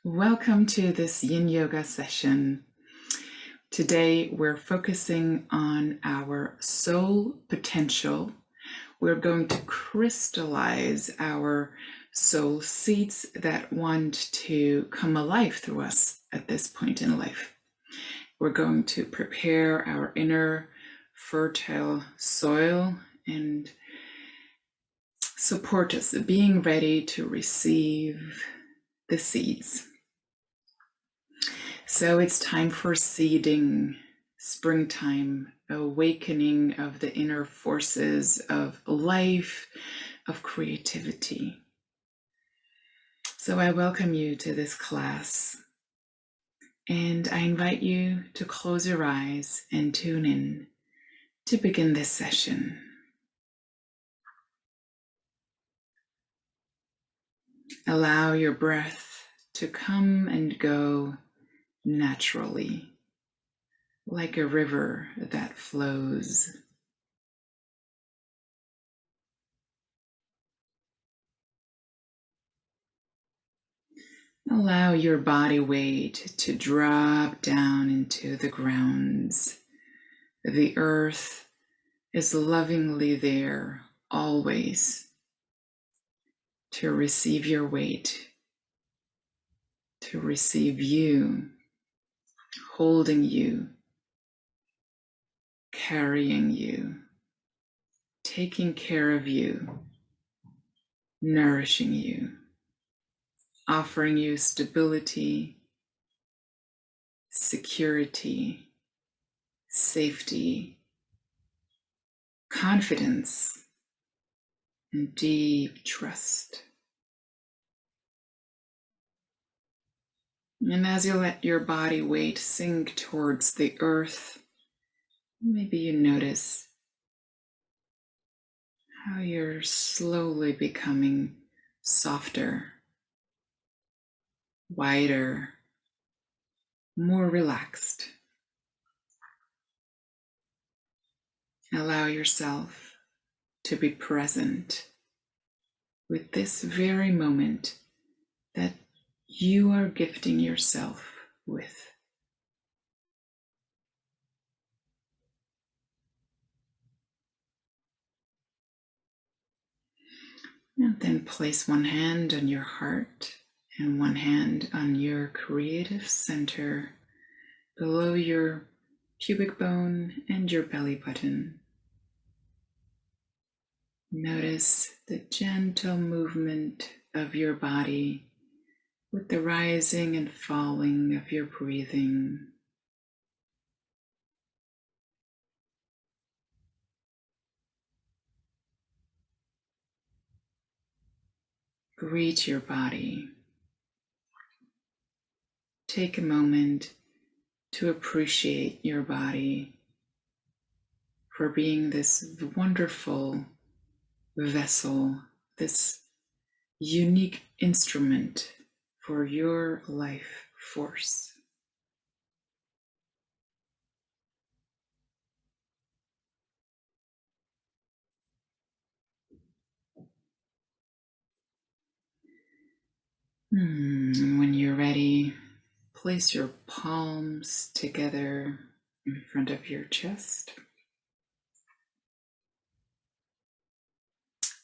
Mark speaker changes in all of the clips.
Speaker 1: Welcome to this Yin Yoga session. Today we're focusing on our soul potential. We're going to crystallize our soul seeds that want to come alive through us at this point in life. We're going to prepare our inner fertile soil and support us being ready to receive the seeds. So it's time for seeding, springtime, awakening of the inner forces of life, of creativity. So I welcome you to this class, and I invite you to close your eyes and tune in to begin this session. Allow your breath to come and go naturally, like a river that flows. Allow your body weight to drop down into the grounds. The earth is lovingly there always to receive your weight, to receive you, holding you, carrying you, taking care of you, nourishing you, offering you stability, security, safety, confidence, and deep trust. And as you let your body weight sink towards the earth, maybe you notice how you're slowly becoming softer, wider, more relaxed. Allow yourself to be present with this very moment that you are gifting yourself with. And then place one hand on your heart and one hand on your creative center below your pubic bone and your belly button. Notice the gentle movement of your body with the rising and falling of your breathing. Greet your body. Take a moment to appreciate your body for being this wonderful vessel, this unique instrument for your life force. And when you're ready, place your palms together in front of your chest.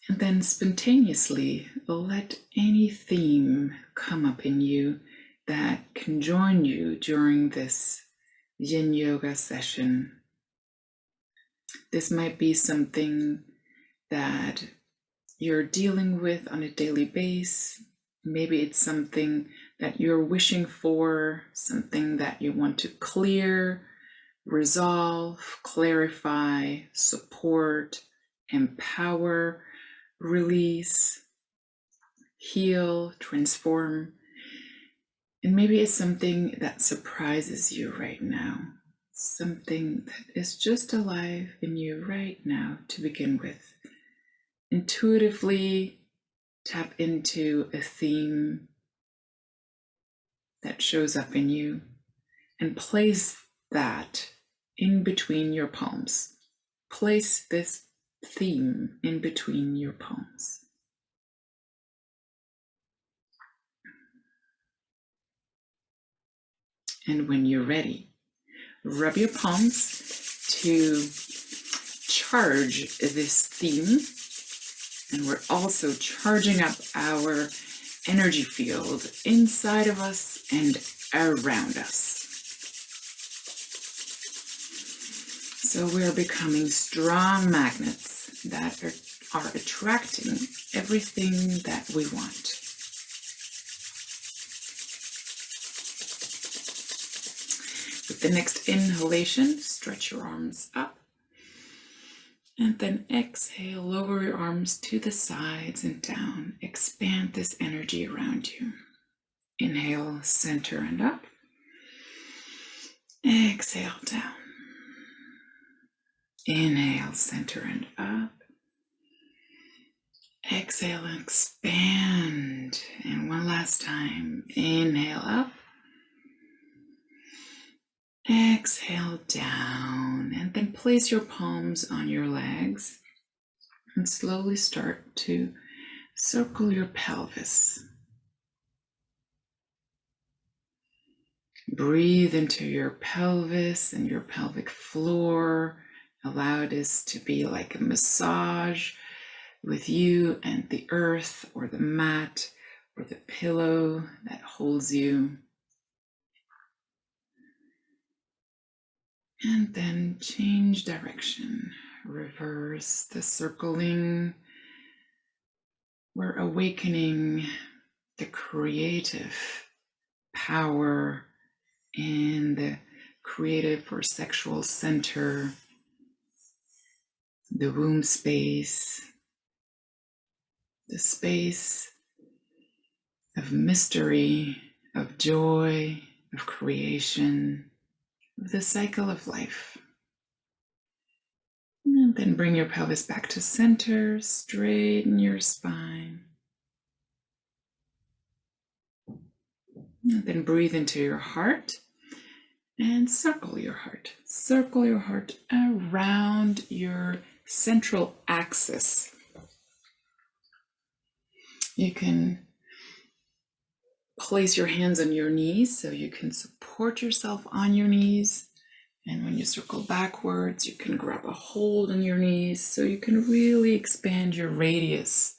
Speaker 1: And then spontaneously let any theme come up in you that can join you during this Yin Yoga session. This might be something that you're dealing with on a daily basis. Maybe it's something that you're wishing for, something that you want to clear, resolve, clarify, support, empower, release, heal, transform. And maybe it's something that surprises you right now, something that is just alive in you right now to begin with. Intuitively tap into a theme that shows up in you and place that in between your palms. Place this theme in between your palms. And when you're ready, rub your palms to charge this theme. And we're also charging up our energy field inside of us and around us. So we're becoming strong magnets that are attracting everything that we want. With the next inhalation, stretch your arms up. And then exhale, lower your arms to the sides and down. Expand this energy around you. Inhale, center and up. Exhale, down. Inhale, center and up. Exhale and expand. And one last time. Inhale up. Exhale down. And then place your palms on your legs and slowly start to circle your pelvis. Breathe into your pelvis and your pelvic floor. Allow this to be like a massage with you and the earth or the mat or the pillow that holds you. And then change direction. Reverse the circling. We're awakening the creative power in the creative or sexual center, the womb space, the space of mystery, of joy, of creation, of the cycle of life. And then bring your pelvis back to center, straighten your spine. And then breathe into your heart and circle your heart. Circle your heart around your central axis. You can place your hands on your knees so you can support yourself on your knees. And when you circle backwards, you can grab a hold on your knees so you can really expand your radius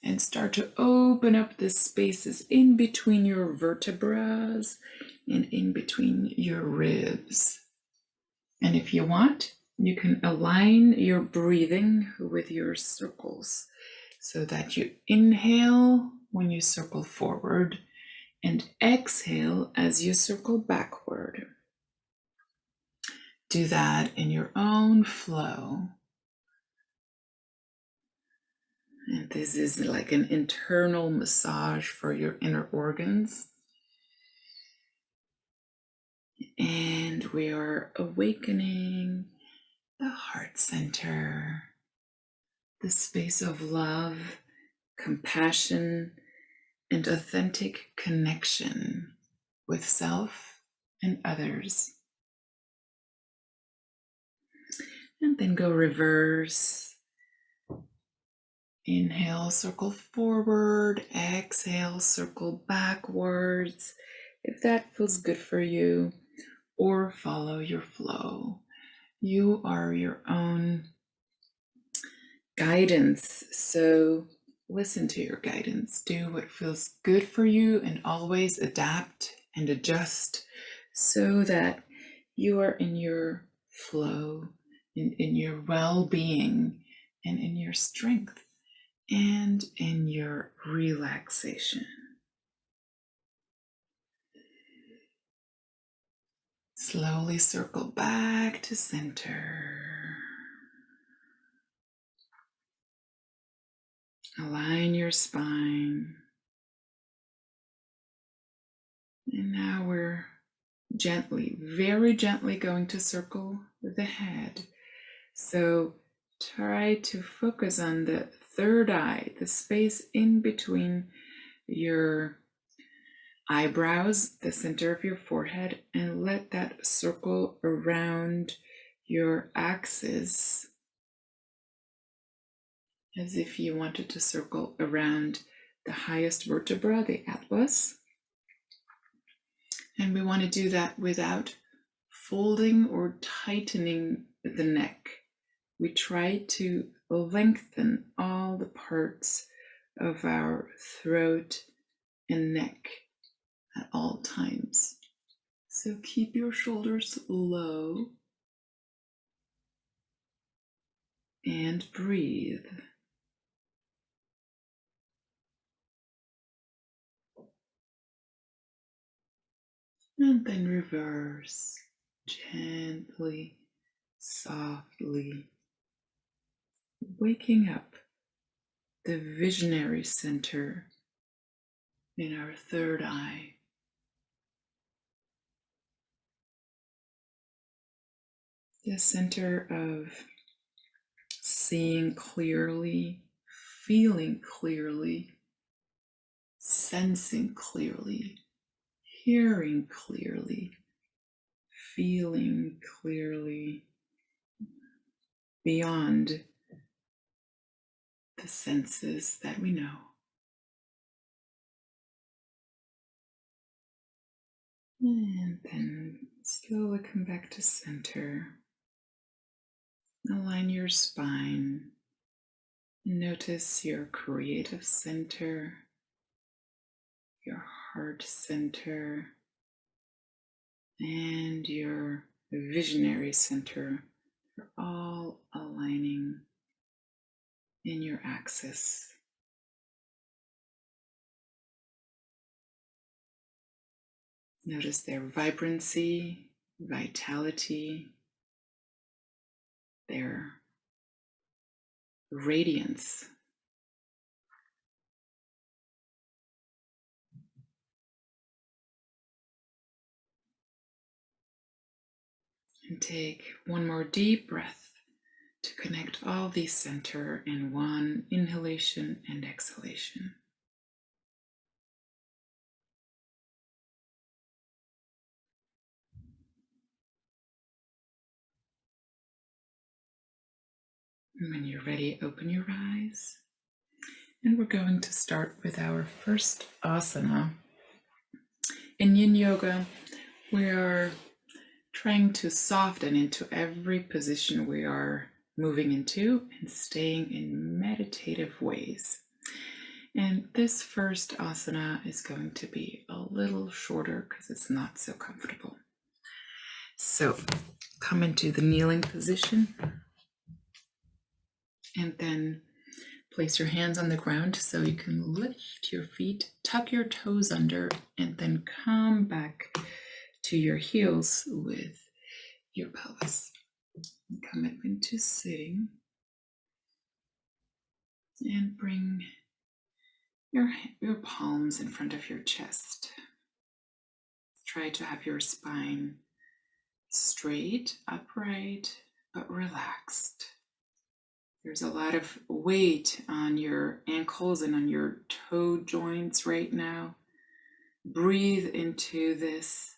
Speaker 1: and start to open up the spaces in between your vertebrae and in between your ribs. And if you want, you can align your breathing with your circles so that you inhale when you circle forward and exhale as you circle backward. Do that in your own flow. And this is like an internal massage for your inner organs. And we are awakening the heart center, the space of love, compassion, and authentic connection with self and others. And then go reverse. Inhale, circle forward. Exhale, circle backwards. If that feels good for you, or follow your flow. You are your own guidance, so listen to your guidance. Do what feels good for you and always adapt and adjust so that you are in your flow, in your well-being, and in your strength, and in your relaxation. Slowly circle back to center. Align your spine. And now we're gently, very gently going to circle the head. So try to focus on the third eye, the space in between your eyebrows, the center of your forehead, and let that circle around your axis as if you wanted to circle around the highest vertebra, the atlas. And we want to do that without folding or tightening the neck. We try to lengthen all the parts of our throat and neck at all times. So keep your shoulders low and breathe. And then reverse gently, softly, waking up the visionary center in our third eye. The center of seeing clearly, feeling clearly, sensing clearly, hearing clearly, feeling clearly beyond the senses that we know. And then slowly come back to center. Align your spine. Notice your creative center, your heart center, and your visionary center are all aligning in your axis. Notice their vibrancy, vitality, their radiance. And take one more deep breath to connect all these center in one inhalation and exhalation. And when you're ready, open your eyes. And we're going to start with our first asana. In Yin Yoga, we are trying to soften into every position we are moving into and staying in meditative ways. And this first asana is going to be a little shorter because it's not so comfortable. So come into the kneeling position and then place your hands on the ground so you can lift your feet, tuck your toes under, and then come back to your heels with your pelvis. Come up into sitting and bring your palms in front of your chest. Try to have your spine straight, upright, but relaxed. There's a lot of weight on your ankles and on your toe joints right now. Breathe into this,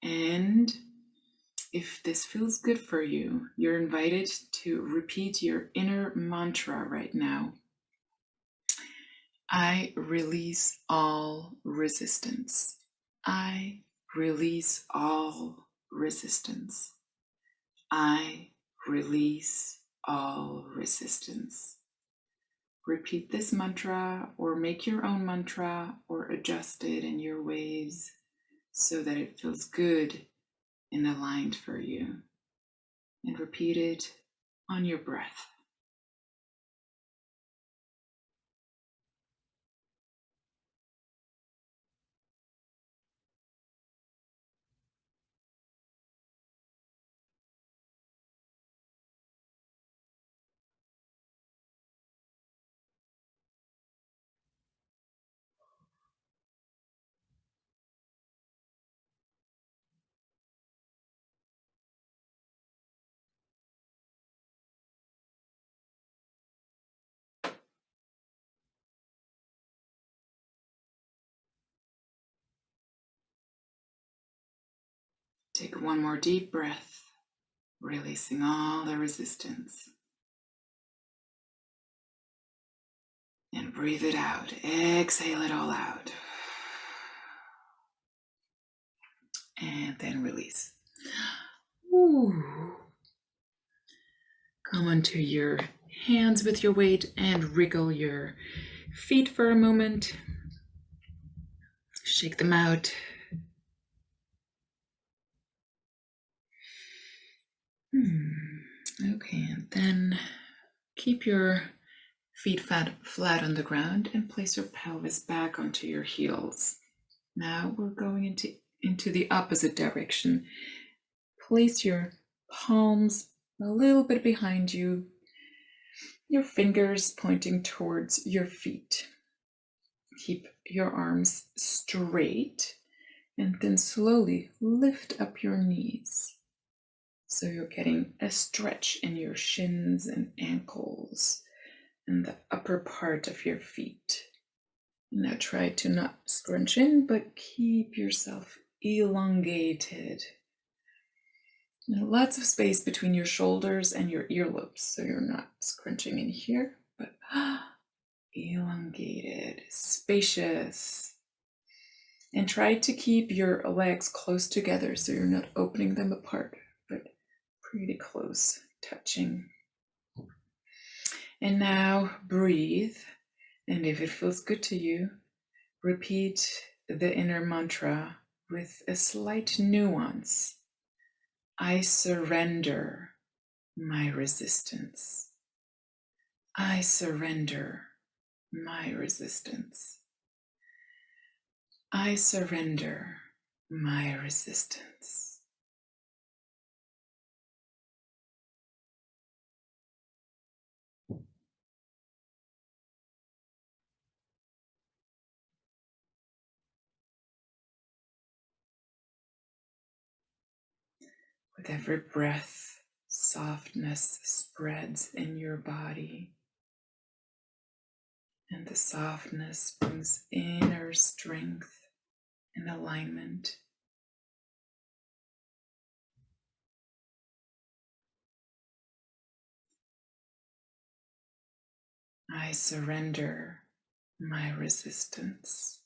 Speaker 1: and if this feels good for you, you're invited to repeat your inner mantra right now. I release all resistance. I release all resistance. I release all resistance. Repeat this mantra or make your own mantra or adjust it in your ways so that it feels good and aligned for you. And repeat it on your breath. Take one more deep breath, releasing all the resistance. And breathe it out. Exhale it all out. And then release. Ooh. Come onto your hands with your weight and wriggle your feet for a moment. Shake them out. Okay, and then keep your feet flat on the ground and place your pelvis back onto your heels. Now we're going into the opposite direction. Place your palms a little bit behind you, your fingers pointing towards your feet. Keep your arms straight and then slowly lift up your knees. So you're getting a stretch in your shins and ankles and the upper part of your feet. Now try to not scrunch in, but keep yourself elongated. Now, lots of space between your shoulders and your earlobes, so you're not scrunching in here, but elongated, spacious. And try to keep your legs close together so you're not opening them apart, but pretty close, touching. And now breathe. And if it feels good to you, repeat the inner mantra with a slight nuance. I surrender my resistance. I surrender my resistance. I surrender my resistance. With every breath, softness spreads in your body, and the softness brings inner strength and alignment. I surrender my resistance.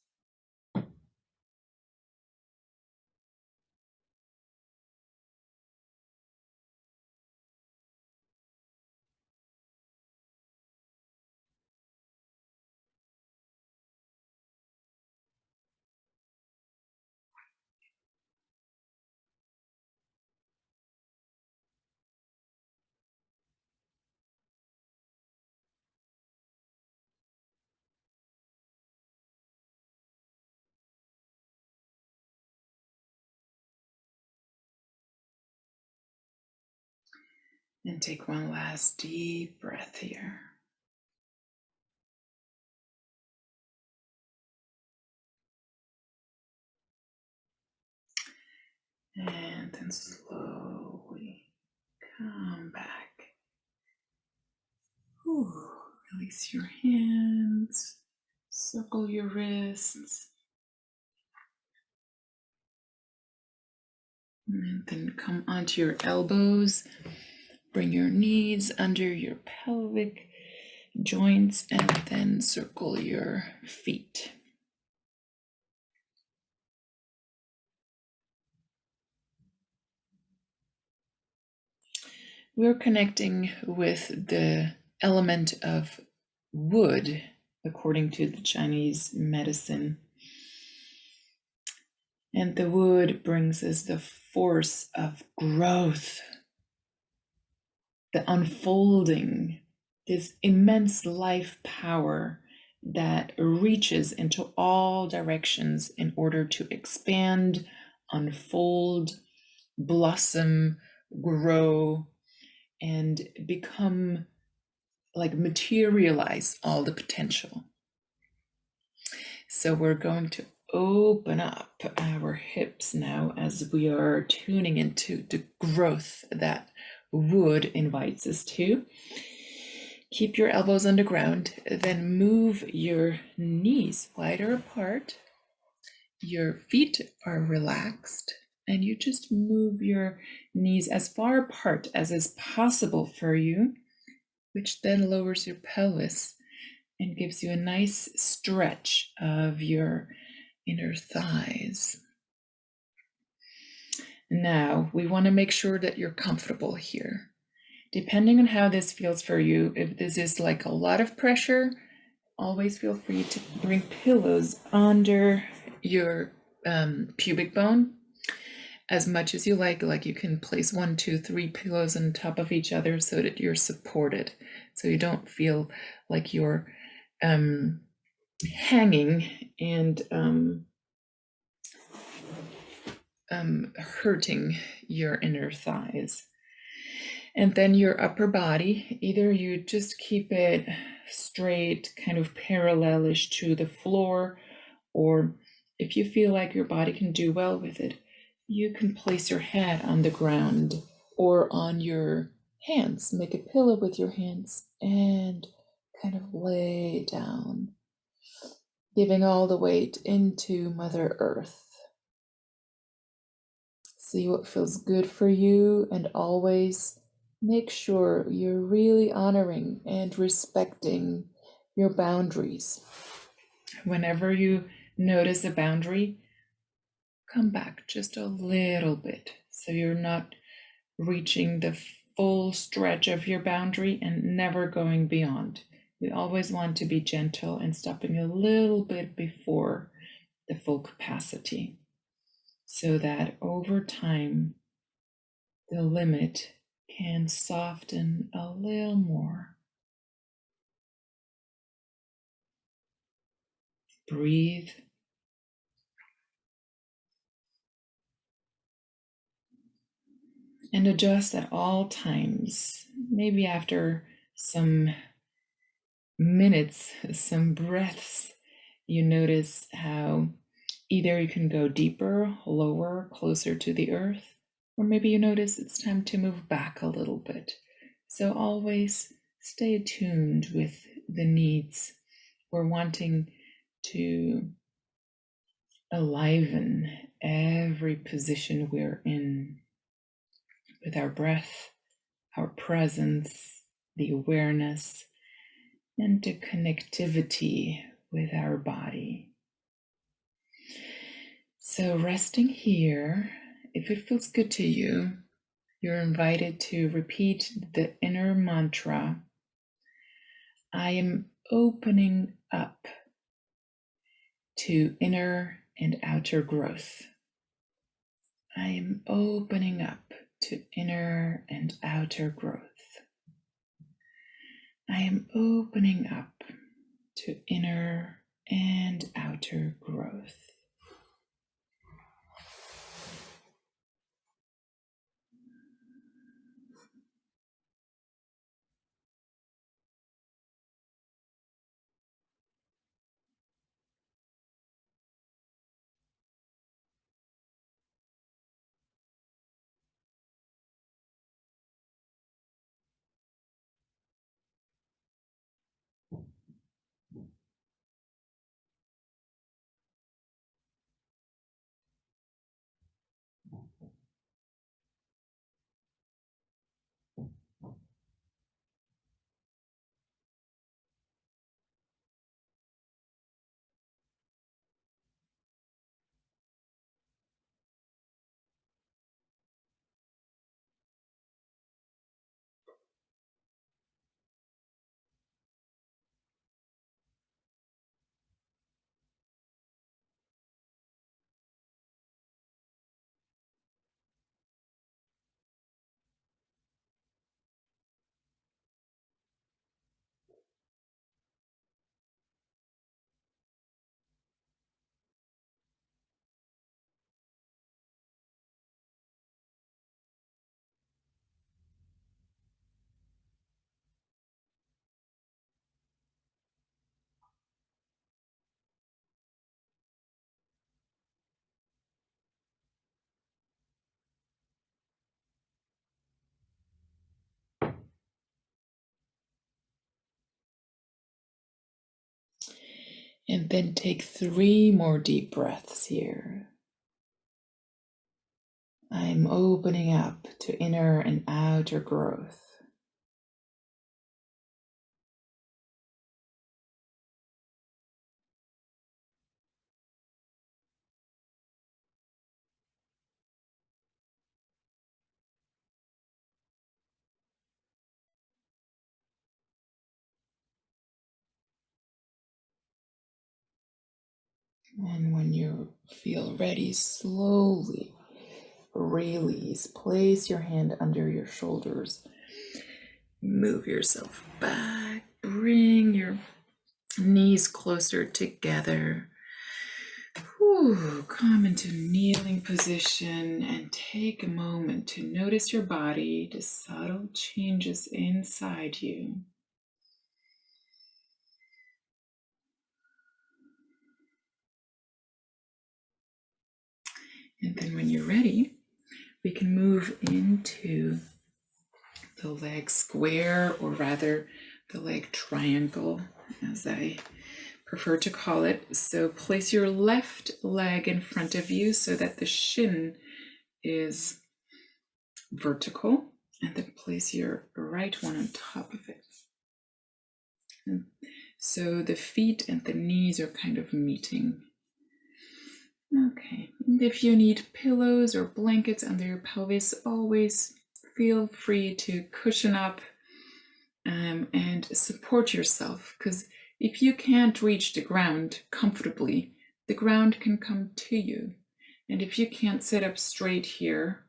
Speaker 1: And take one last deep breath here. And then slowly come back. Ooh, release your hands, circle your wrists, and then come onto your elbows. Bring your knees under your pelvic joints and then circle your feet. We're connecting with the element of wood, according to the Chinese medicine. And the wood brings us the force of growth, the unfolding, this immense life power that reaches into all directions in order to expand, unfold, blossom, grow, and become like materialize all the potential. So we're going to open up our hips now as we are tuning into the growth that wood invites us to. Keep your elbows on the ground, then move your knees wider apart. Your feet are relaxed, and you just move your knees as far apart as is possible for you, which then lowers your pelvis and gives you a nice stretch of your inner thighs. Now, we want to make sure that you're comfortable here. Depending on how this feels for you, if this is like a lot of pressure, always feel free to bring pillows under your pubic bone as much as you like. Like you can place 1, 2, 3 pillows on top of each other so that you're supported, so you don't feel like you're hanging and hurting your inner thighs. And then your upper body, either you just keep it straight, kind of parallelish to the floor, or if you feel like your body can do well with it, you can place your head on the ground or on your hands. Make a pillow with your hands and kind of lay down, giving all the weight into Mother Earth. See what feels good for you, and always make sure you're really honoring and respecting your boundaries. Whenever you notice a boundary, come back just a little bit so you're not reaching the full stretch of your boundary and never going beyond. We always want to be gentle and stopping a little bit before the full capacity, so that over time the limit can soften a little more. Breathe. And adjust at all times. Maybe after some minutes, some breaths, you notice how either you can go deeper, lower, closer to the earth, or maybe you notice it's time to move back a little bit. So always stay attuned with the needs. We're wanting to enliven every position we're in with our breath, our presence, the awareness, and the connectivity with our body. So, resting here, if it feels good to you, you're invited to repeat the inner mantra: I am opening up to inner and outer growth. I am opening up to inner and outer growth. I am opening up to inner and outer growth. And then take 3 more deep breaths here. I'm opening up to inner and outer growth. And when you feel ready, slowly release. Place your hand under your shoulders. Move yourself back. Bring your knees closer together. Come into kneeling position and take a moment to notice your body, the subtle changes inside you. And then when you're ready, we can move into the leg square, or rather the leg triangle, as I prefer to call it. So place your left leg in front of you so that the shin is vertical, and then place your right one on top of it. And so the feet and the knees are kind of meeting. Okay, and if you need pillows or blankets under your pelvis, always feel free to cushion up and support yourself, because if you can't reach the ground comfortably, the ground can come to you. And if you can't sit up straight here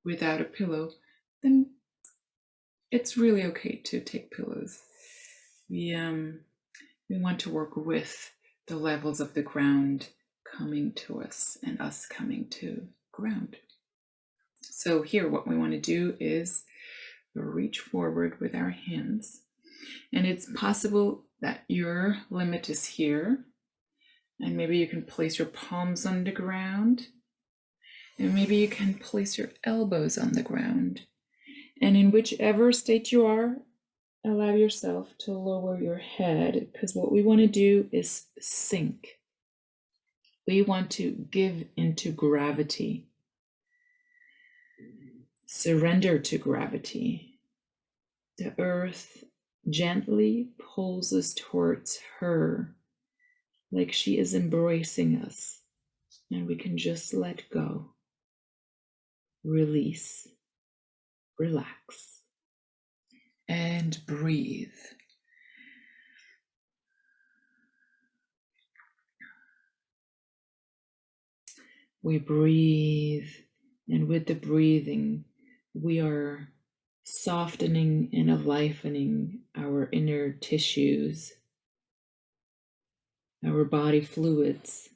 Speaker 1: without a pillow, then it's really okay to take pillows. We want to work with the levels of the ground coming to us and us coming to ground. So here, what we want to do is reach forward with our hands. And it's possible that your limit is here. And maybe you can place your palms on the ground. And maybe you can place your elbows on the ground. And in whichever state you are, allow yourself to lower your head, because what we want to do is sink. We want to give into gravity. Surrender to gravity. The earth gently pulls us towards her, like she is embracing us, and we can just let go, release, relax, and breathe. We breathe, and with the breathing, we are softening and enlivening our inner tissues, our body fluids,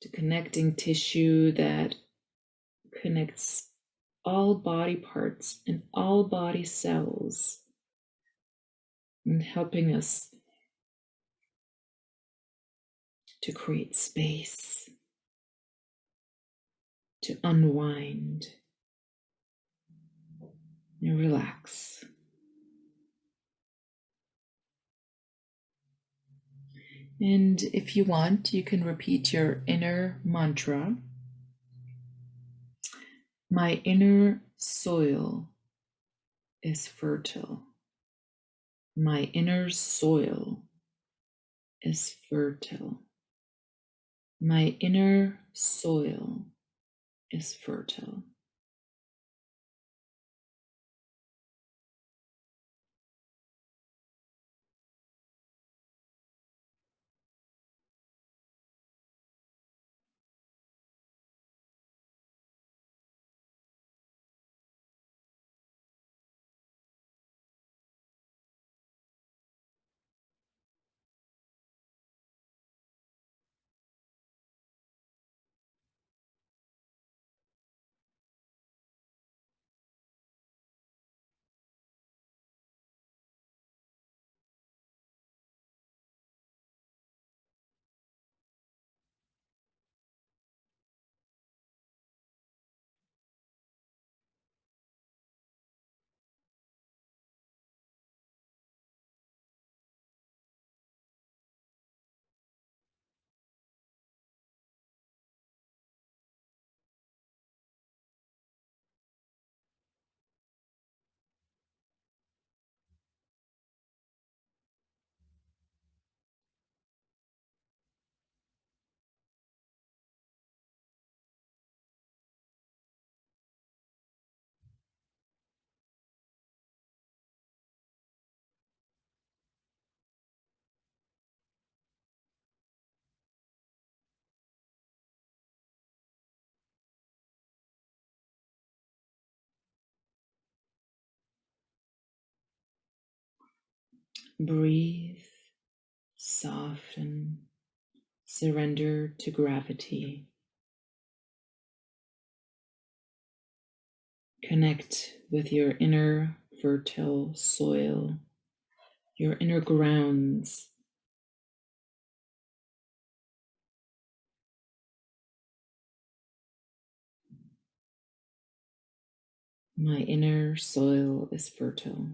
Speaker 1: to connecting tissue that connects all body parts and all body cells, and helping us to create space, to unwind and relax. And if you want, you can repeat your inner mantra. My inner soil is fertile. My inner soil is fertile. My inner soil is fertile. Breathe, soften, surrender to gravity. Connect with your inner fertile soil, your inner grounds. My inner soil is fertile.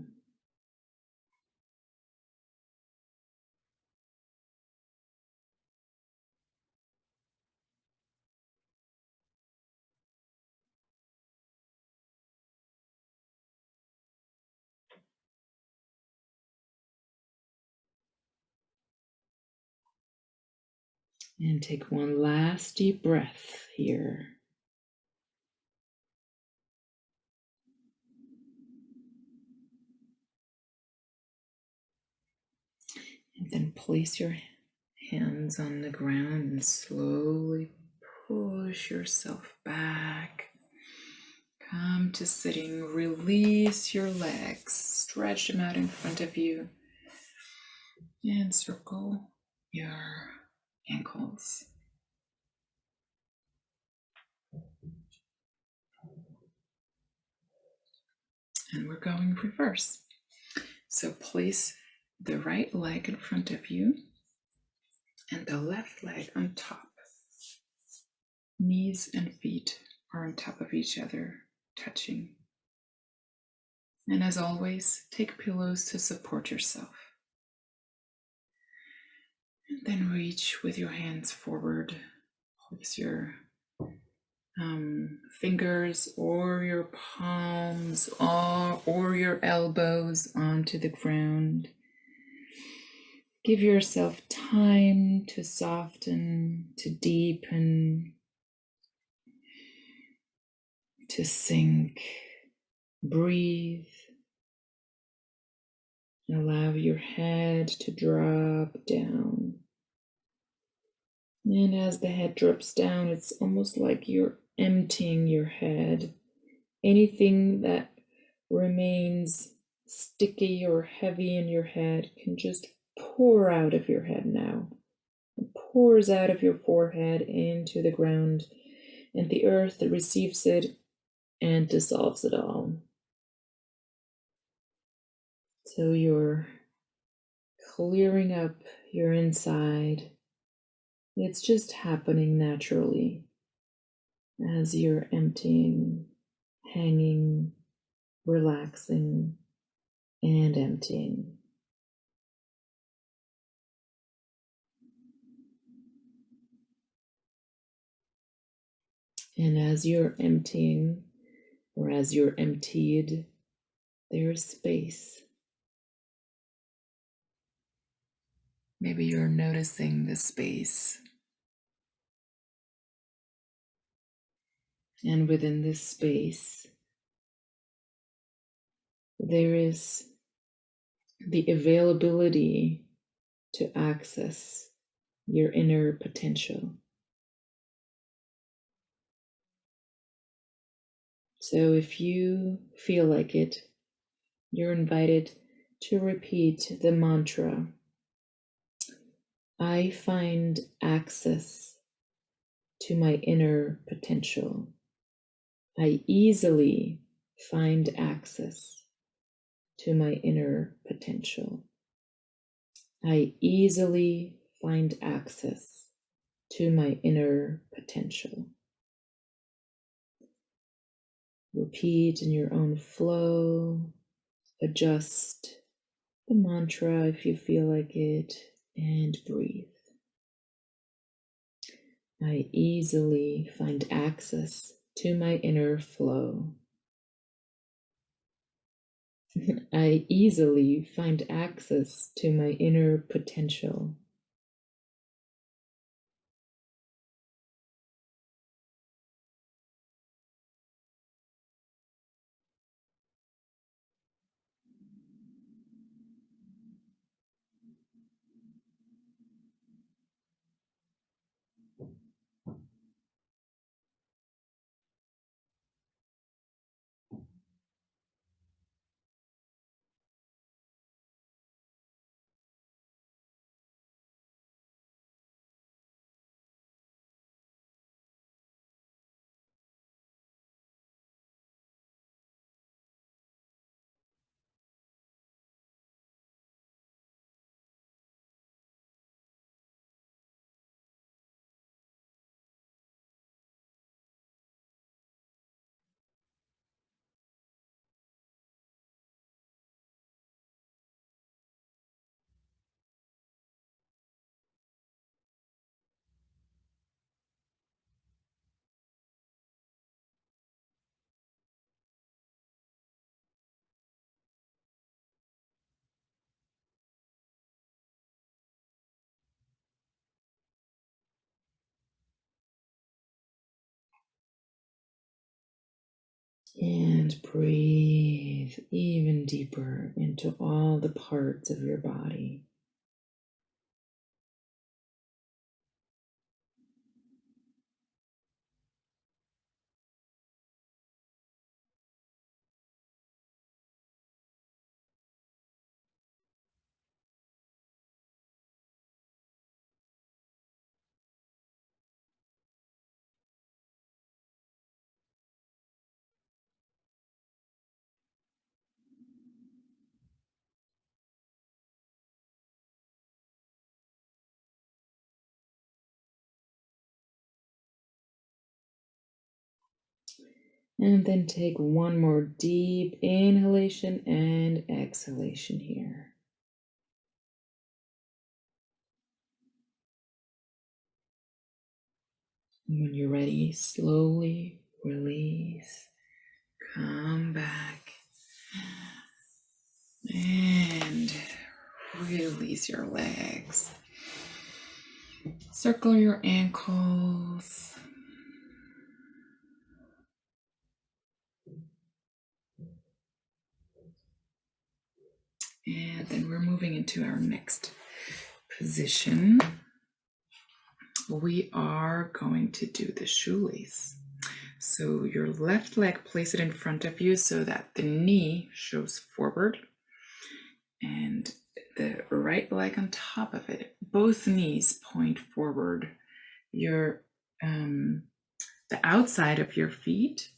Speaker 1: And take one last deep breath here. And then place your hands on the ground and slowly push yourself back. Come to sitting. Release your legs. Stretch them out in front of you. And circle your ankles. And we're going reverse. So place the right leg in front of you and the left leg on top. Knees and feet are on top of each other, touching. And as always, take pillows to support yourself. And then reach with your hands forward. Place your fingers or your palms or your elbows onto the ground. Give yourself time to soften, to deepen, to sink. Breathe. Allow your head to drop down. And as the head drops down, it's almost like you're emptying your head. Anything that remains sticky or heavy in your head can just pour out of your head now. It pours out of your forehead into the ground, and the earth that receives it and dissolves it all. So you're clearing up your inside. It's just happening naturally as you're emptying, hanging, relaxing, and emptying. And as you're emptying, or as you're emptied, there's space. Maybe you're noticing the space. And within this space, there is the availability to access your inner potential. So if you feel like it, you're invited to repeat the mantra, I find access to my inner potential. I easily find access to my inner potential. I easily find access to my inner potential. Repeat in your own flow. Adjust the mantra if you feel like it, and breathe. I easily find access to my inner flow. I easily find access to my inner potential. And breathe even deeper into all the parts of your body. And then take one more deep inhalation and exhalation here. When you're ready, slowly release. Come back and release your legs. Circle your ankles. And then we're moving into our next position. We are going to do the shoelace. So your left leg, place it in front of you so that the knee shows forward, and the right leg on top of it. Both knees point forward. Your the outside of your feet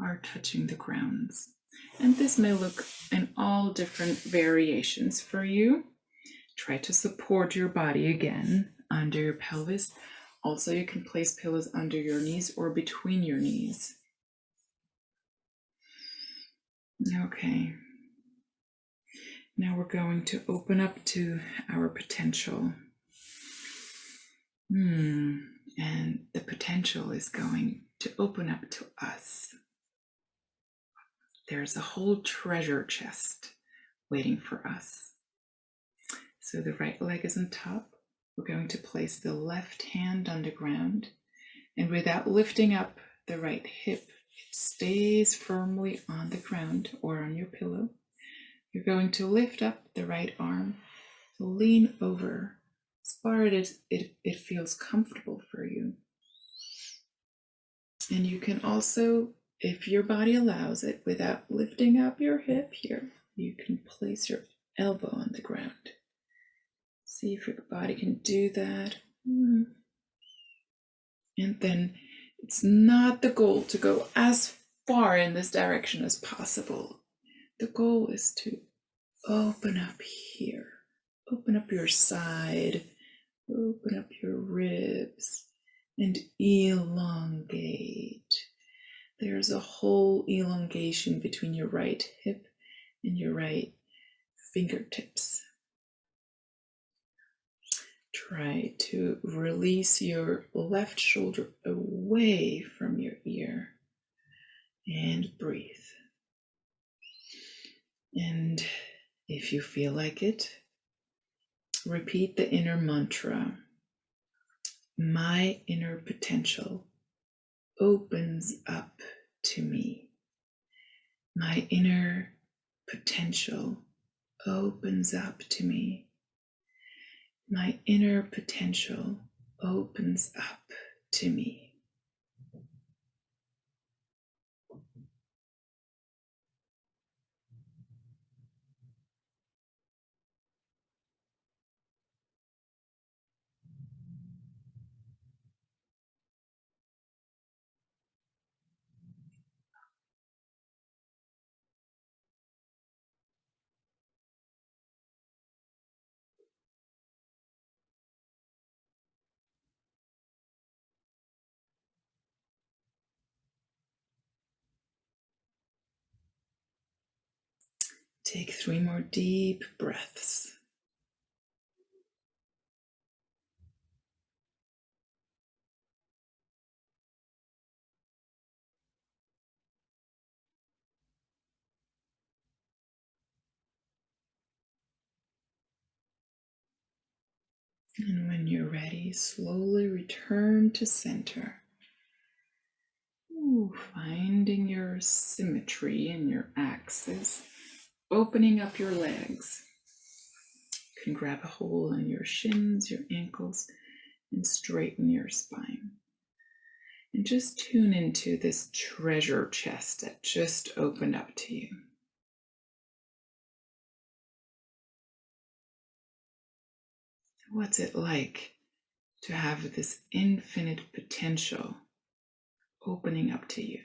Speaker 1: are touching the grounds. And this may look in all different variations for you. Try to support your body again under your pelvis. Also, you can place pillows under your knees or between your knees. Okay. Now we're going to open up to our potential. And the potential is going to open up to us. There's a whole treasure chest waiting for us. So the right leg is on top. We're going to place the left hand on the ground, and without lifting up the right hip, it stays firmly on the ground or on your pillow. You're going to lift up the right arm, lean over as far as it feels comfortable for you. And you can also, if your body allows it, without lifting up your hip here, you can place your elbow on the ground. See if your body can do that. And then it's not the goal to go as far in this direction as possible. The goal is to open up here, open up your side, open up your ribs, and elongate. There's a whole elongation between your right hip and your right fingertips. Try to release your left shoulder away from your ear and breathe. And if you feel like it, repeat the inner mantra. My inner potential opens up to me. My inner potential opens up to me. My inner potential opens up to me. Take 3 more deep breaths. And when you're ready, slowly return to center. Finding your symmetry in your axis, opening up your legs. You can grab a hold on your shins, your ankles, and straighten your spine. And just tune into this treasure chest that just opened up to you. What's it like to have this infinite potential opening up to you?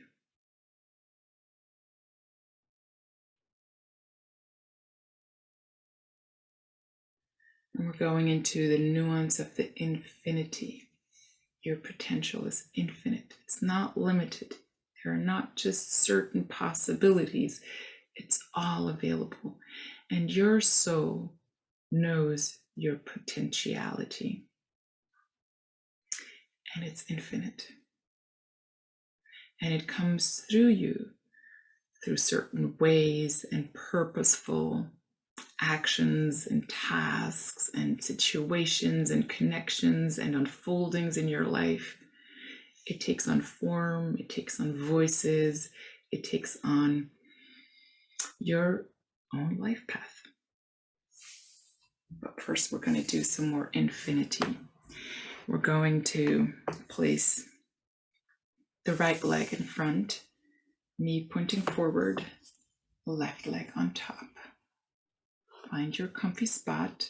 Speaker 1: And we're going into the nuance of the infinity. Your potential is infinite. It's not limited. There are not just certain possibilities. It's all available. And your soul knows your potentiality. And it's infinite. And it comes through you through certain ways and purposeful actions and tasks and situations and connections and unfoldings in your life. It takes on form, it takes on voices, it takes on your own life path. But first, we're going to do some more infinity. We're going to place the right leg in front, knee pointing forward, left leg on top. Find your comfy spot.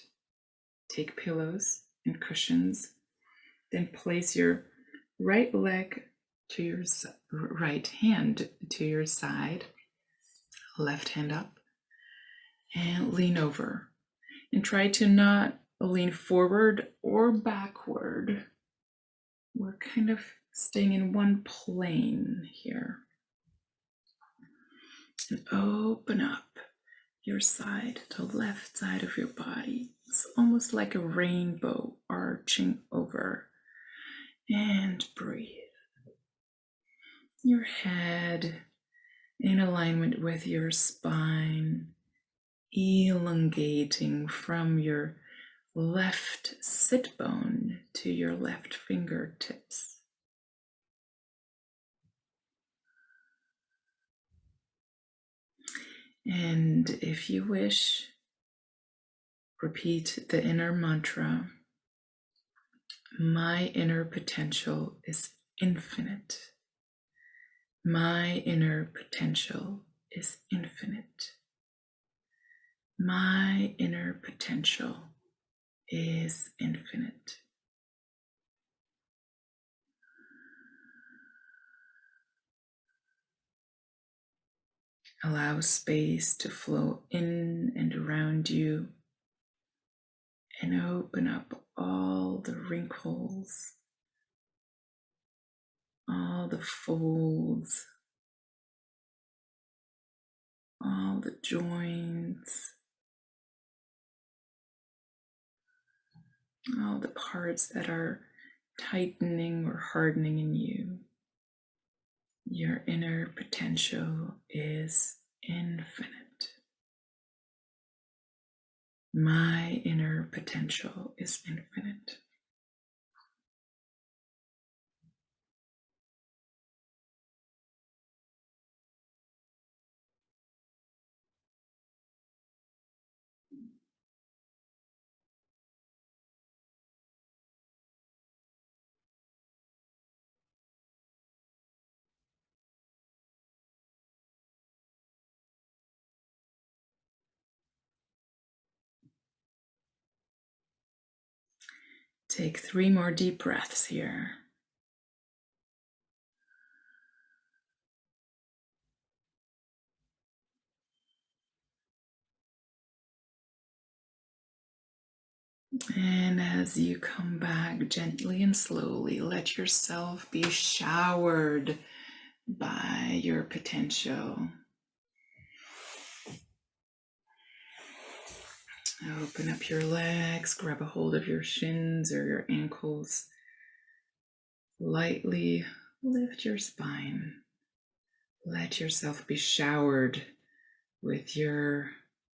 Speaker 1: Take pillows and cushions. Then place your right leg to your right hand to your side, left hand up, and lean over. And try to not lean forward or backward. We're kind of staying in one plane here. And open up your side, the left side of your body. It's almost like a rainbow arching over. And breathe. Your head in alignment with your spine, elongating from your left sit bone to your left fingertips. And if you wish, repeat the inner mantra. My inner potential is infinite. My inner potential is infinite. My inner potential is infinite. Allow space to flow in and around you and open up all the wrinkles, all the folds, all the joints, all the parts that are tightening or hardening in you. Your inner potential is infinite. My inner potential is infinite. Take 3 more deep breaths here. And as you come back gently and slowly, let yourself be showered by your potential. Open up your legs, grab a hold of your shins or your ankles. Lightly lift your spine. Let yourself be showered with your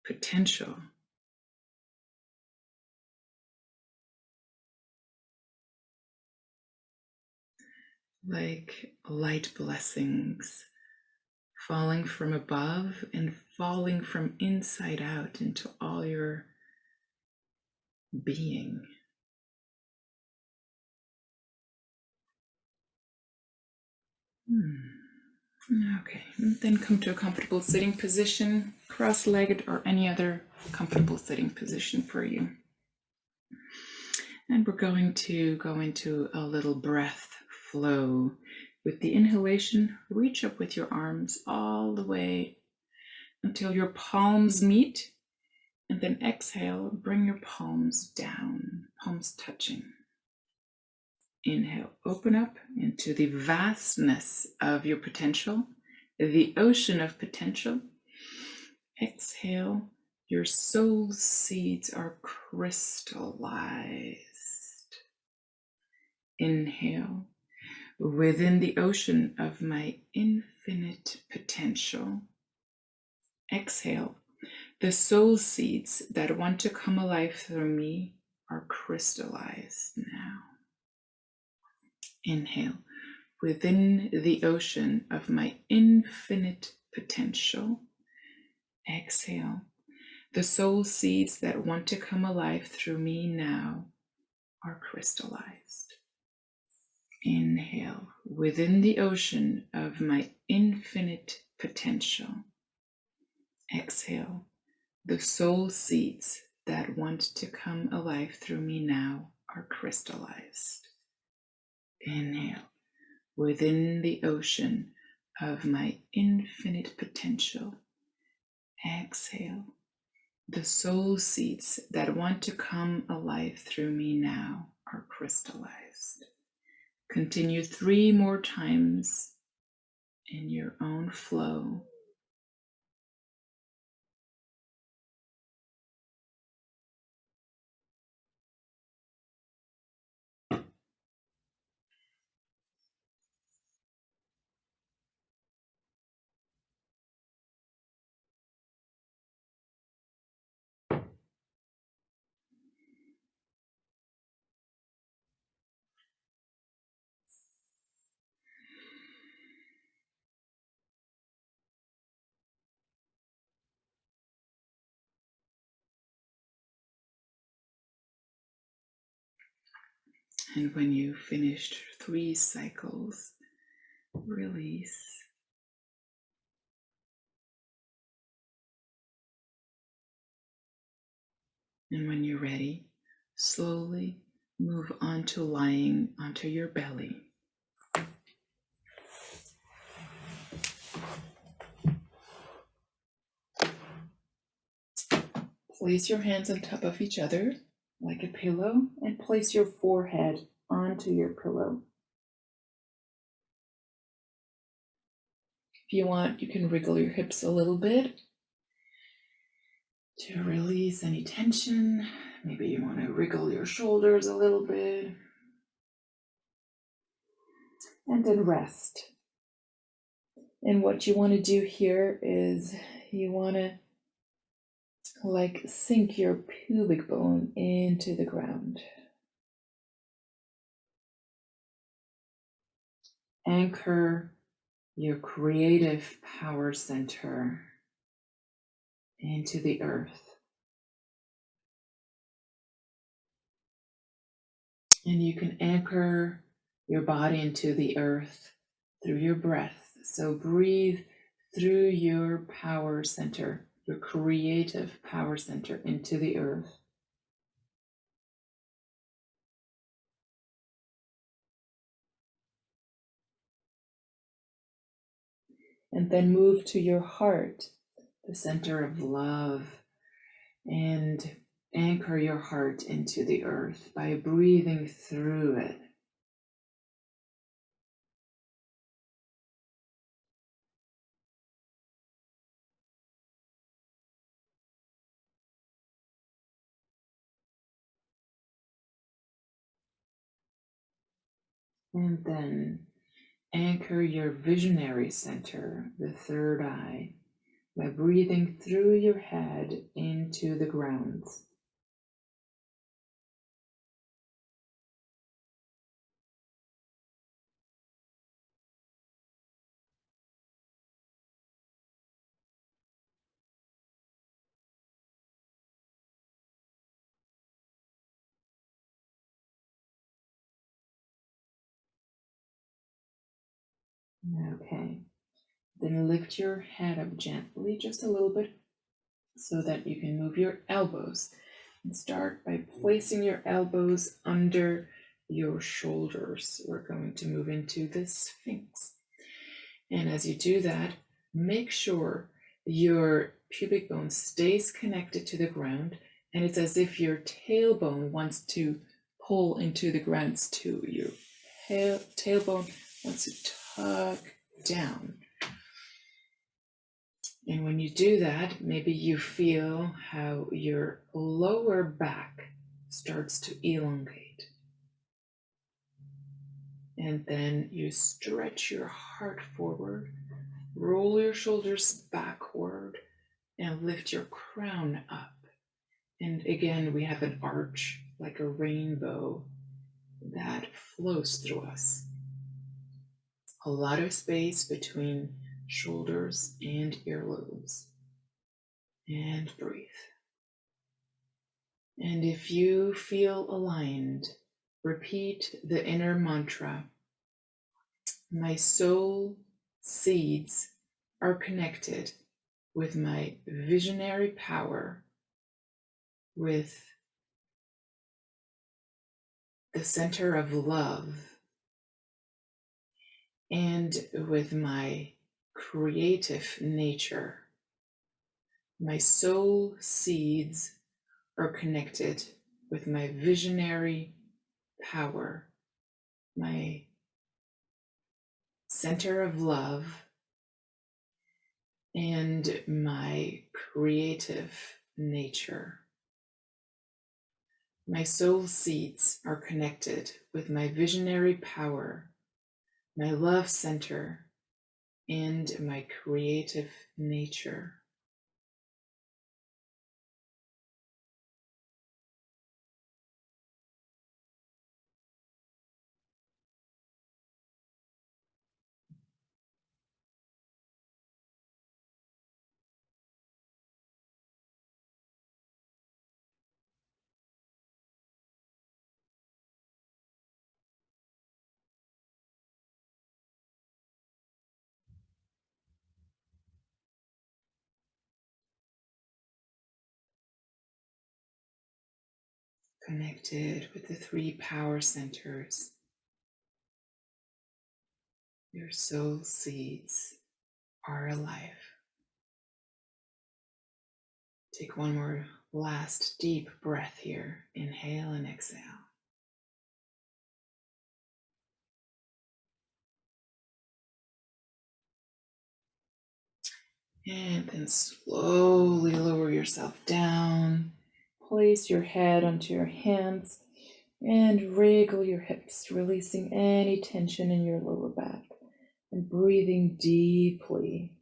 Speaker 1: potential. like light blessings falling from above and falling from inside out into all your being. Okay, and then come to a comfortable sitting position, cross-legged or any other comfortable sitting position for you. And we're going to go into a little breath flow. With the inhalation, reach up with your arms all the way until your palms meet. And then exhale, bring your palms down, palms touching. Inhale, open up into the vastness of your potential, the ocean of potential. Exhale, your soul seeds are crystallized. Inhale, within the ocean of my infinite potential. Exhale, the soul seeds that want to come alive through me are crystallized now. Inhale, within the ocean of my infinite potential. Exhale, the soul seeds that want to come alive through me now are crystallized. Inhale, within the ocean of my infinite potential. Exhale, the soul seeds that want to come alive through me now are crystallized. Inhale, within the ocean of my infinite potential. Exhale, the soul seeds that want to come alive through me now are crystallized. Continue 3 more times in your own flow. And when you finished 3 cycles, release. And when you're ready, slowly move on to lying onto your belly. Place your hands on top of each other like a pillow and place your forehead onto your pillow. If you want, you can wriggle your hips a little bit to release any tension. Maybe you want to wriggle your shoulders a little bit. And then rest. And what you want to do here is you want to sink your pubic bone into the ground. Anchor your creative power center into the earth. And you can anchor your body into the earth through your breath. So breathe through your power center, your creative power center into the earth. And then move to your heart, the center of love, and anchor your heart into the earth by breathing through it. And then anchor your visionary center, the third eye, by breathing through your head into the ground. Okay. Then lift your head up gently, just a little bit, so that you can move your elbows. And start by placing your elbows under your shoulders. We're going to move into the Sphinx. And as you do that, make sure your pubic bone stays connected to the ground, and it's as if your tailbone wants to pull into the ground too. Your tailbone wants to tug down. And when you do that, maybe you feel how your lower back starts to elongate. And then you stretch your heart forward, roll your shoulders backward, and lift your crown up. And again, we have an arch like a rainbow that flows through us. A lot of space between shoulders and earlobes. And breathe. And if you feel aligned, repeat the inner mantra. My soul seeds are connected with my visionary power, with the center of love, and with my creative nature. My soul seeds are connected with my visionary power, my center of love, and my creative nature. My soul seeds are connected with my visionary power, my love center, and my creative nature. Connected with the 3 power centers. Your soul seeds are alive. Take one more last deep breath here. Inhale and exhale. And then slowly lower yourself down. Place your head onto your hands and wriggle your hips, releasing any tension in your lower back and breathing deeply.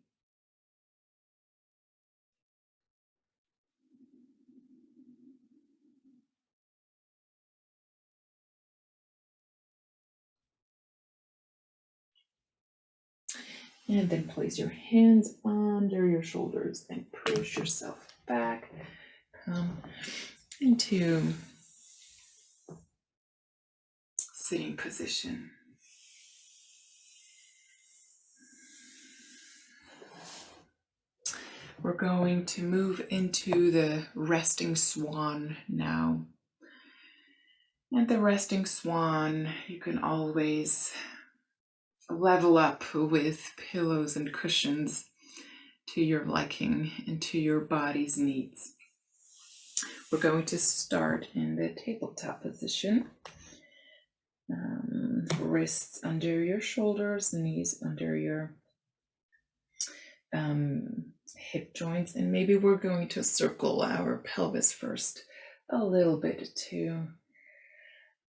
Speaker 1: And then place your hands under your shoulders and push yourself back. Come into sitting position. We're going to move into the resting swan now. And the resting swan, you can always level up with pillows and cushions to your liking and to your body's needs. We're going to start in the tabletop position. Wrists under your shoulders, knees under your hip joints, and maybe we're going to circle our pelvis first a little bit to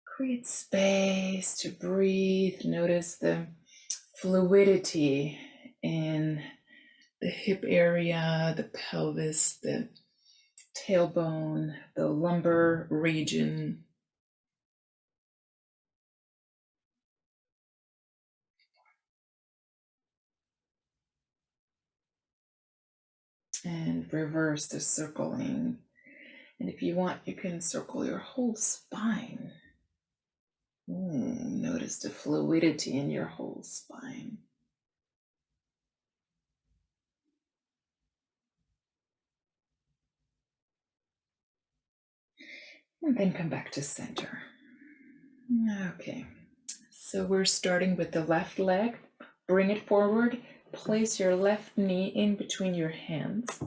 Speaker 1: create space to breathe. Notice the fluidity in the hip area, the pelvis, the tailbone, the lumbar region. And reverse the circling. And if you want, you can circle your whole spine. Notice the fluidity in your whole spine. And then come back to center. Okay, so we're starting with the left leg. Bring it forward. Place your left knee in between your hands.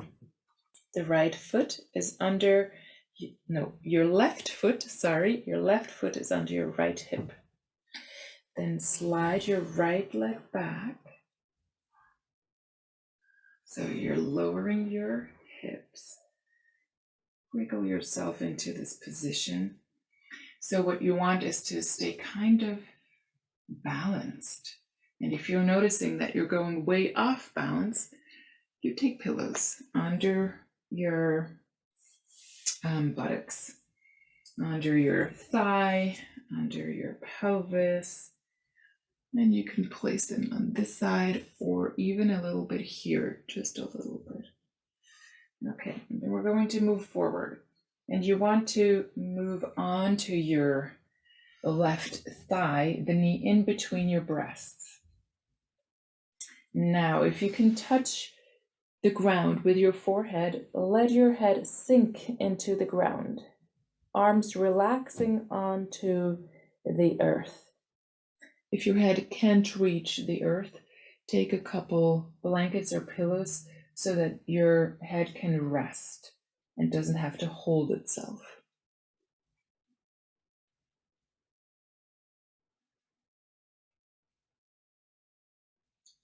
Speaker 1: The right foot is under, your left foot is under your right hip. Then slide your right leg back. So you're lowering your hips. Wiggle yourself into this position. So what you want is to stay kind of balanced. And if you're noticing that you're going way off balance, you take pillows under your buttocks, under your thigh, under your pelvis. And you can place them on this side or even a little bit here, just a little bit. Okay, and then we're going to move forward. And you want to move on to your left thigh, the knee in between your breasts. Now, if you can touch the ground with your forehead, let your head sink into the ground, arms relaxing onto the earth. If your head can't reach the earth, take a couple blankets or pillows so that your head can rest and doesn't have to hold itself.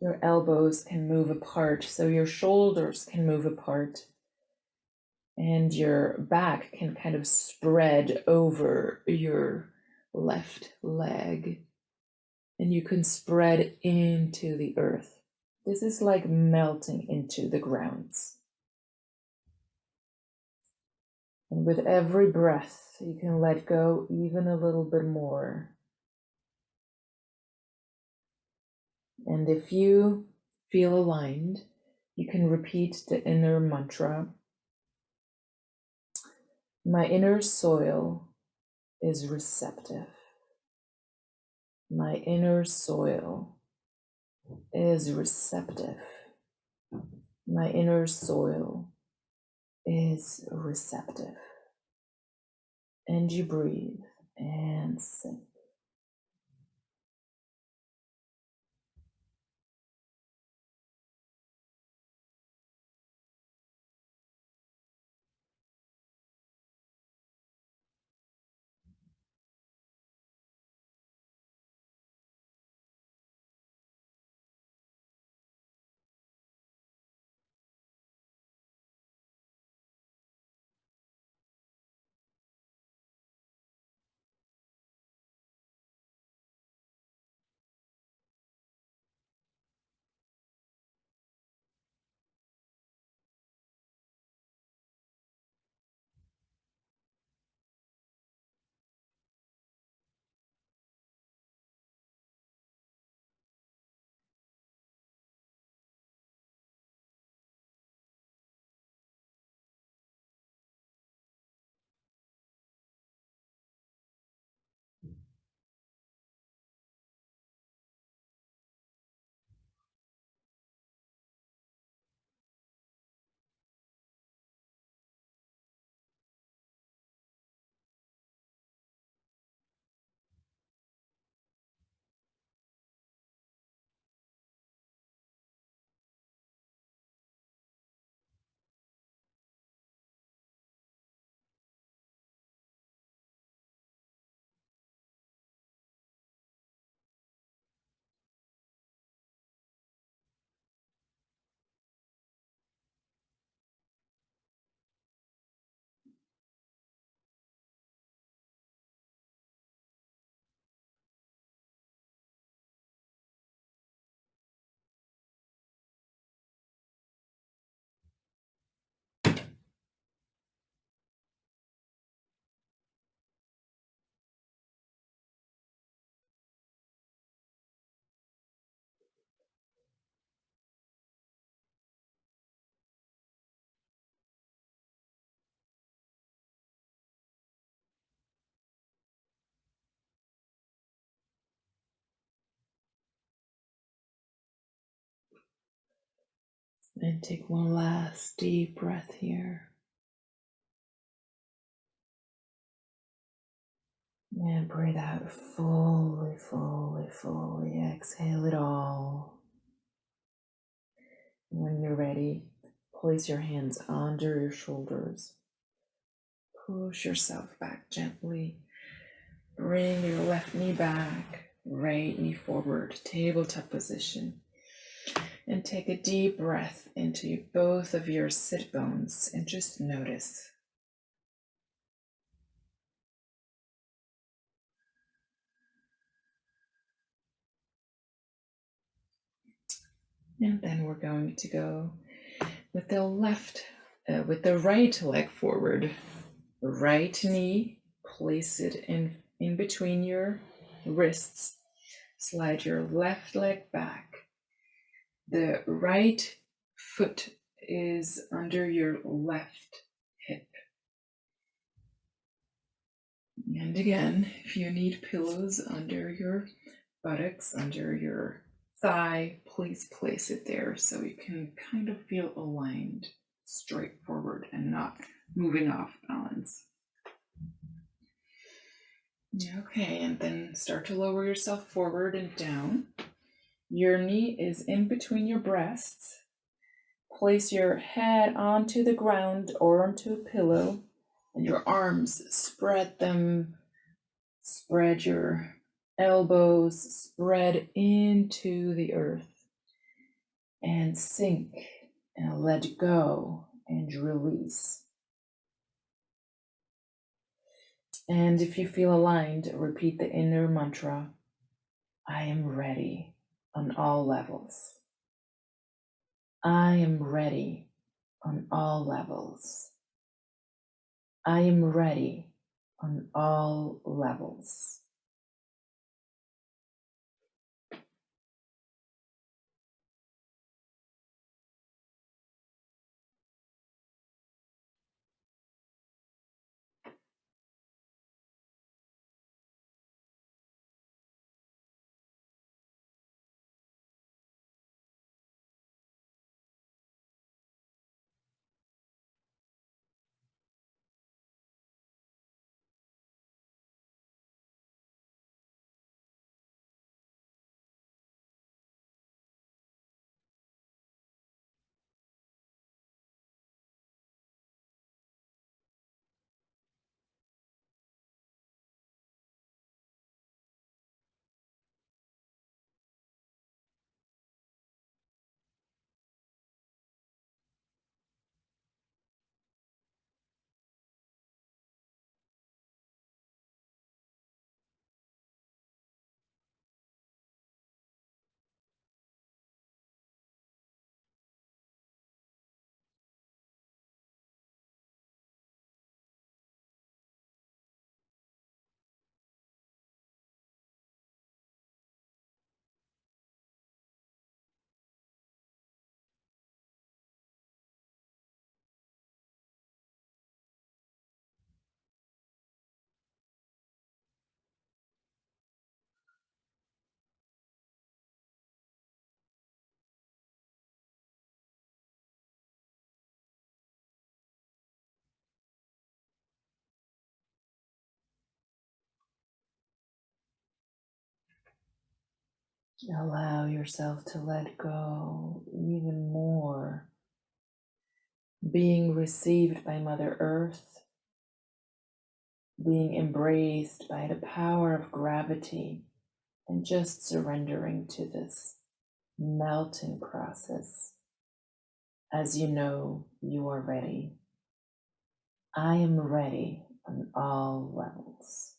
Speaker 1: Your elbows can move apart, so your shoulders can move apart, and your back can kind of spread over your left leg, and you can spread into the earth. This is like melting into the grounds. And with every breath, you can let go even a little bit more. And if you feel aligned, you can repeat the inner mantra. My inner soil is receptive. My inner soil is receptive. My inner soil is receptive. And you breathe and sink. And take one last deep breath here. And breathe out fully, fully, fully. Exhale it all. When you're ready, place your hands under your shoulders. Push yourself back gently. Bring your left knee back, right knee forward, tabletop position. And take a deep breath into both of your sit bones and just notice. And then we're going to go with with the right leg forward. Right knee, place it in between your wrists. Slide your left leg back. The right foot is under your left hip. And again, if you need pillows under your buttocks, under your thigh, please place it there so you can kind of feel aligned, straight forward, and not moving off balance. Okay, and then start to lower yourself forward and down. Your knee is in between your breasts. Place your head onto the ground or onto a pillow, and your arms, spread them. Spread your elbows, spread into the earth, and sink and let go and release. And if you feel aligned, repeat the inner mantra, I am ready on all levels. I am ready on all levels. I am ready on all levels. Allow yourself to let go even more, being received by Mother Earth, being embraced by the power of gravity, and just surrendering to this melting process. As you know, you are ready. I am ready on all levels.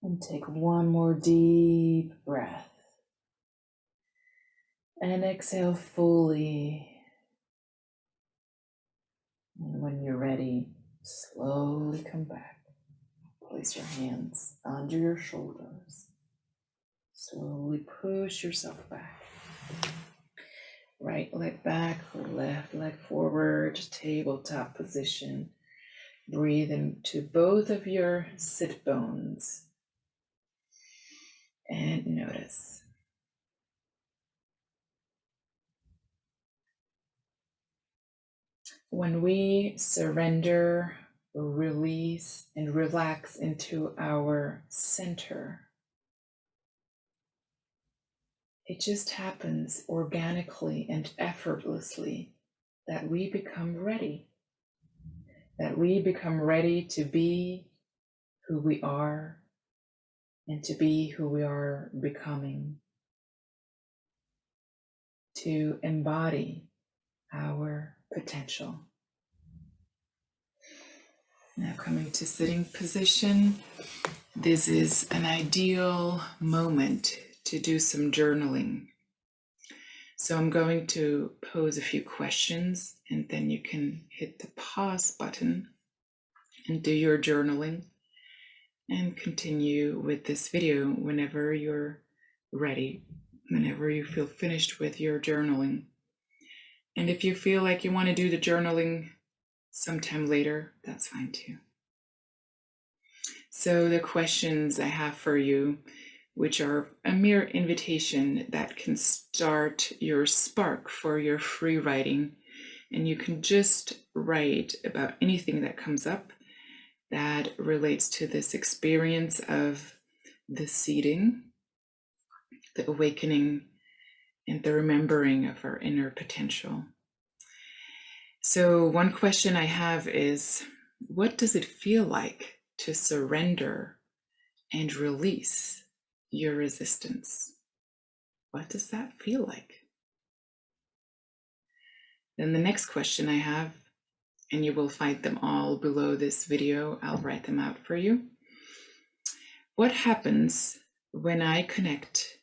Speaker 1: And take one more deep breath. And exhale fully. And when you're ready, slowly come back. Place your hands under your shoulders. Slowly push yourself back. Right leg back, left leg forward, tabletop position. Breathe into both of your sit bones. And notice. When we surrender, release, and relax into our center, it just happens organically and effortlessly that we become ready. That we become ready to be who we are and to be who we are becoming. To embody our potential. Now coming to sitting position, this is an ideal moment to do some journaling. So I'm going to pose a few questions and then you can hit the pause button and do your journaling and continue with this video whenever you're ready, whenever you feel finished with your journaling. And if you feel like you want to do the journaling sometime later, that's fine too. So the questions I have for you, which are a mere invitation that can start your spark for your free writing. And you can just write about anything that comes up that relates to this experience of the seeding, the awakening, and the remembering of our inner potential. So one question I have is, what does it feel like to surrender and release your resistance? What does that feel like? Then the next question I have, and you will find them all below this video, I'll write them out for you. What happens when I connect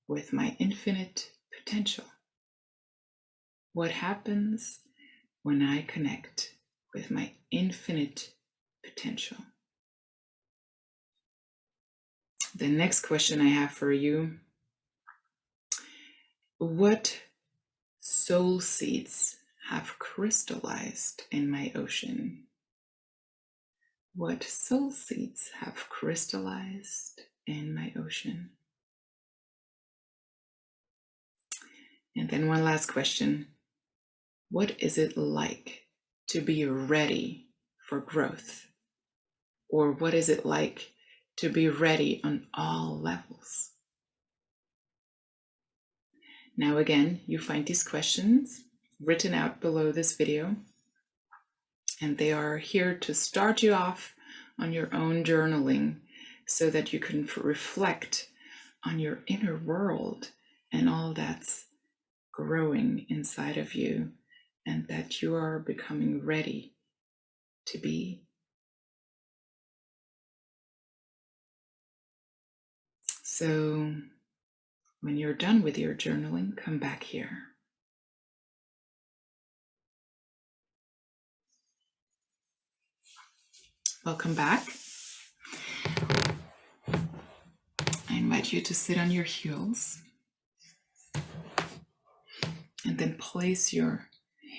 Speaker 1: with my infinite potential? What happens when I connect with my infinite potential? The next question I have for you, what soul seeds have crystallized in my ocean? What soul seeds have crystallized in my ocean? And then one last question. What is it like to be ready for growth? Or what is it like to be ready on all levels? Now again, you find these questions written out below this video, and they are here to start you off on your own journaling so that you can reflect on your inner world and all that's growing inside of you, and that you are becoming ready to be. So when you're done with your journaling, come back here. Welcome back. I invite you to sit on your heels and then place your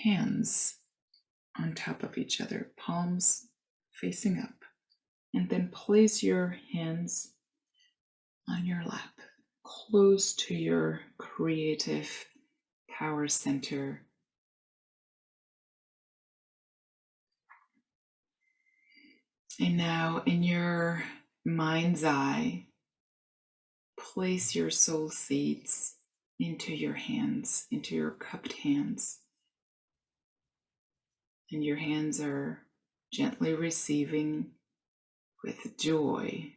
Speaker 1: hands on top of each other, palms facing up, and then place your hands on your lap, close to your creative power center. And now in your mind's eye, place your soul seeds into your hands, into your cupped hands. And your hands are gently receiving with joy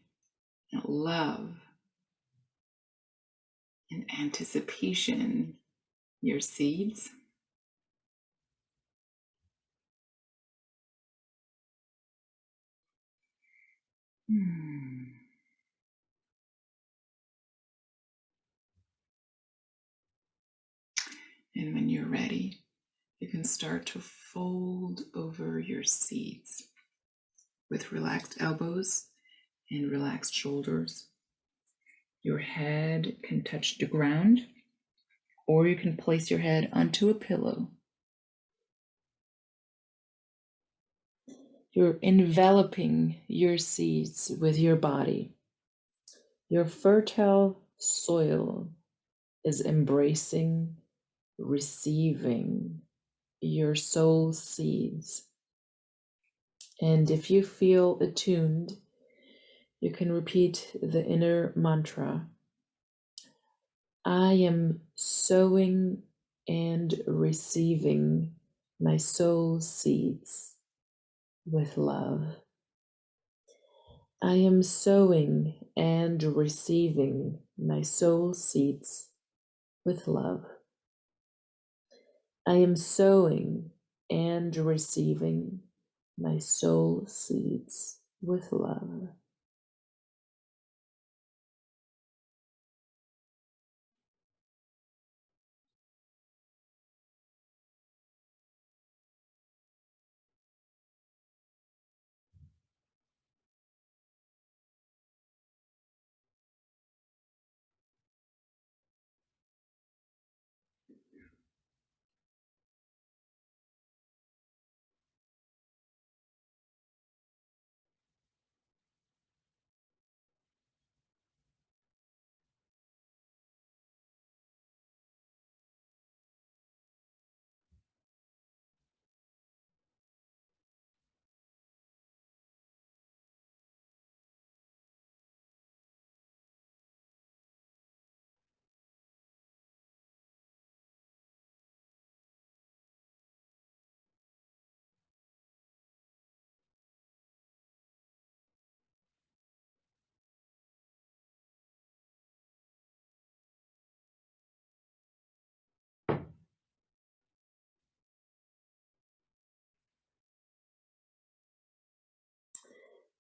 Speaker 1: and love and anticipation your seeds. And when you're ready, you can start to fold over your seats with relaxed elbows and relaxed shoulders. Your head can touch the ground, or you can place your head onto a pillow. You're enveloping your seeds with your body. Your fertile soil is embracing, receiving your soul seeds. And if you feel attuned, you can repeat the inner mantra: I am sowing and receiving my soul seeds with love. I am sowing and receiving my soul seeds with love. I am sowing and receiving my soul seeds with love.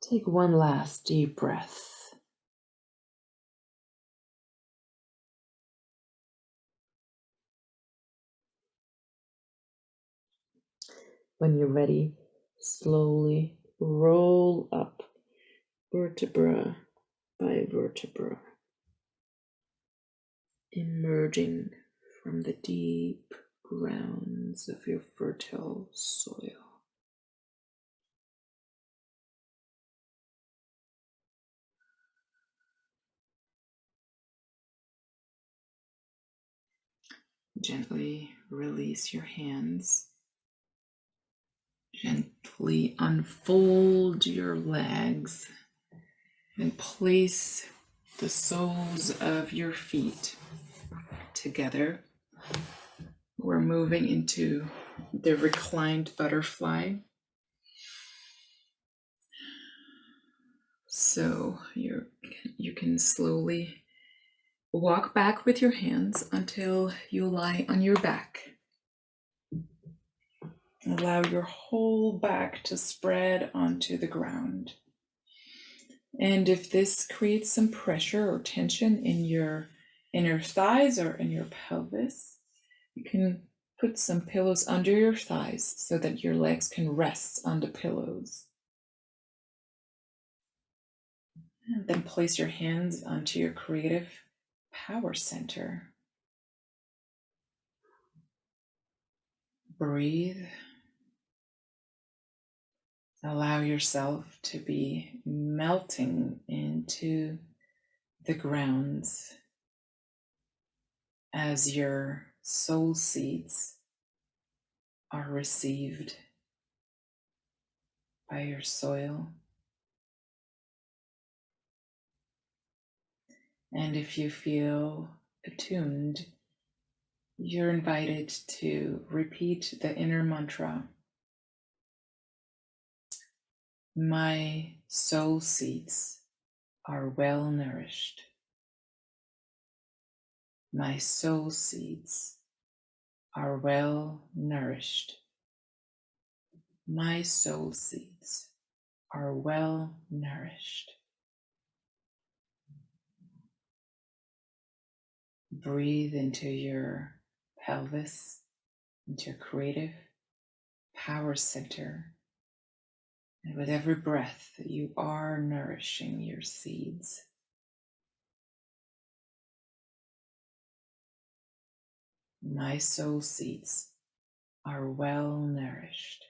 Speaker 1: Take one last deep breath. When you're ready, slowly roll up vertebra by vertebra, emerging from the deep grounds of your fertile soil. Gently release your hands. Gently unfold your legs and place the soles of your feet together. We're moving into the reclined butterfly. So you can slowly walk back with your hands until you lie on your back. Allow your whole back to spread onto the ground. And if this creates some pressure or tension in your inner thighs or in your pelvis, you can put some pillows under your thighs so that your legs can rest on the pillows. And then place your hands onto your creative power center. Breathe. Allow yourself to be melting into the grounds as your soul seeds are received by your soil. And if you feel attuned, you're invited to repeat the inner mantra. My soul seeds are well nourished. My soul seeds are well nourished. My soul seeds are well nourished. Breathe into your pelvis, into your creative power center. And with every breath, you are nourishing your seeds. My soul seeds are well nourished.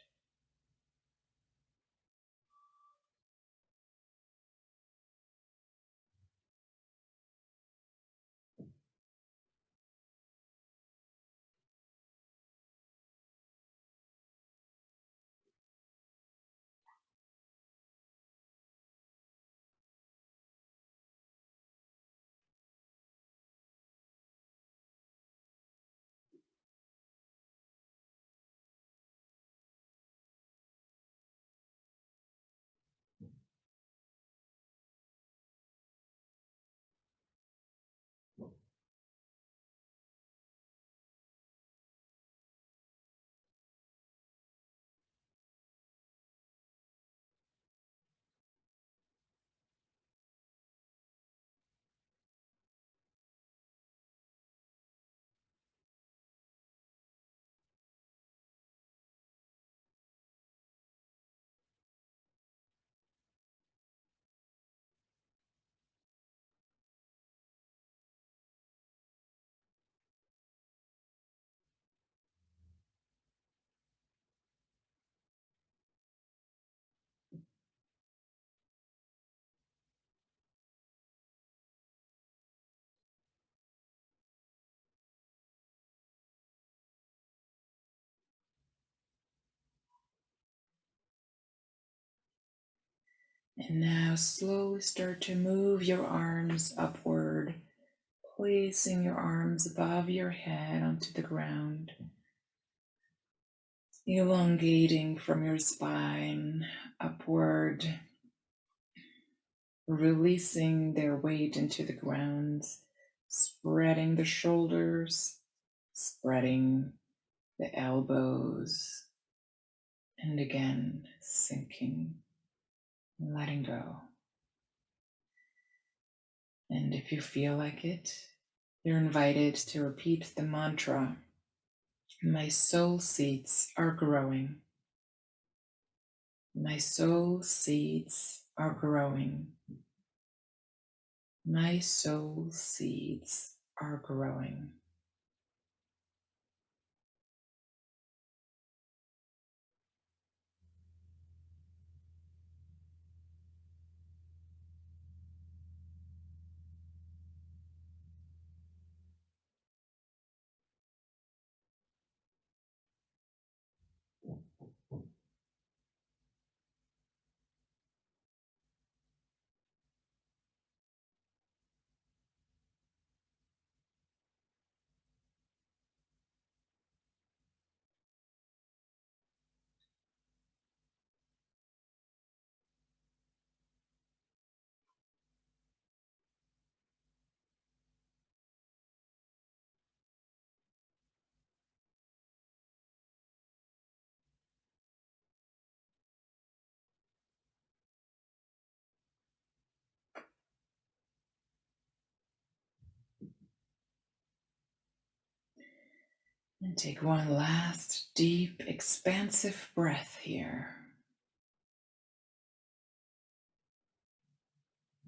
Speaker 1: And now slowly start to move your arms upward, placing your arms above your head onto the ground, elongating from your spine upward, releasing their weight into the ground, spreading the shoulders, spreading the elbows, and again sinking, letting go. And if you feel like it, you're invited to repeat the mantra, my soul seeds are growing. My soul seeds are growing. My soul seeds are growing. And take one last deep, expansive breath here.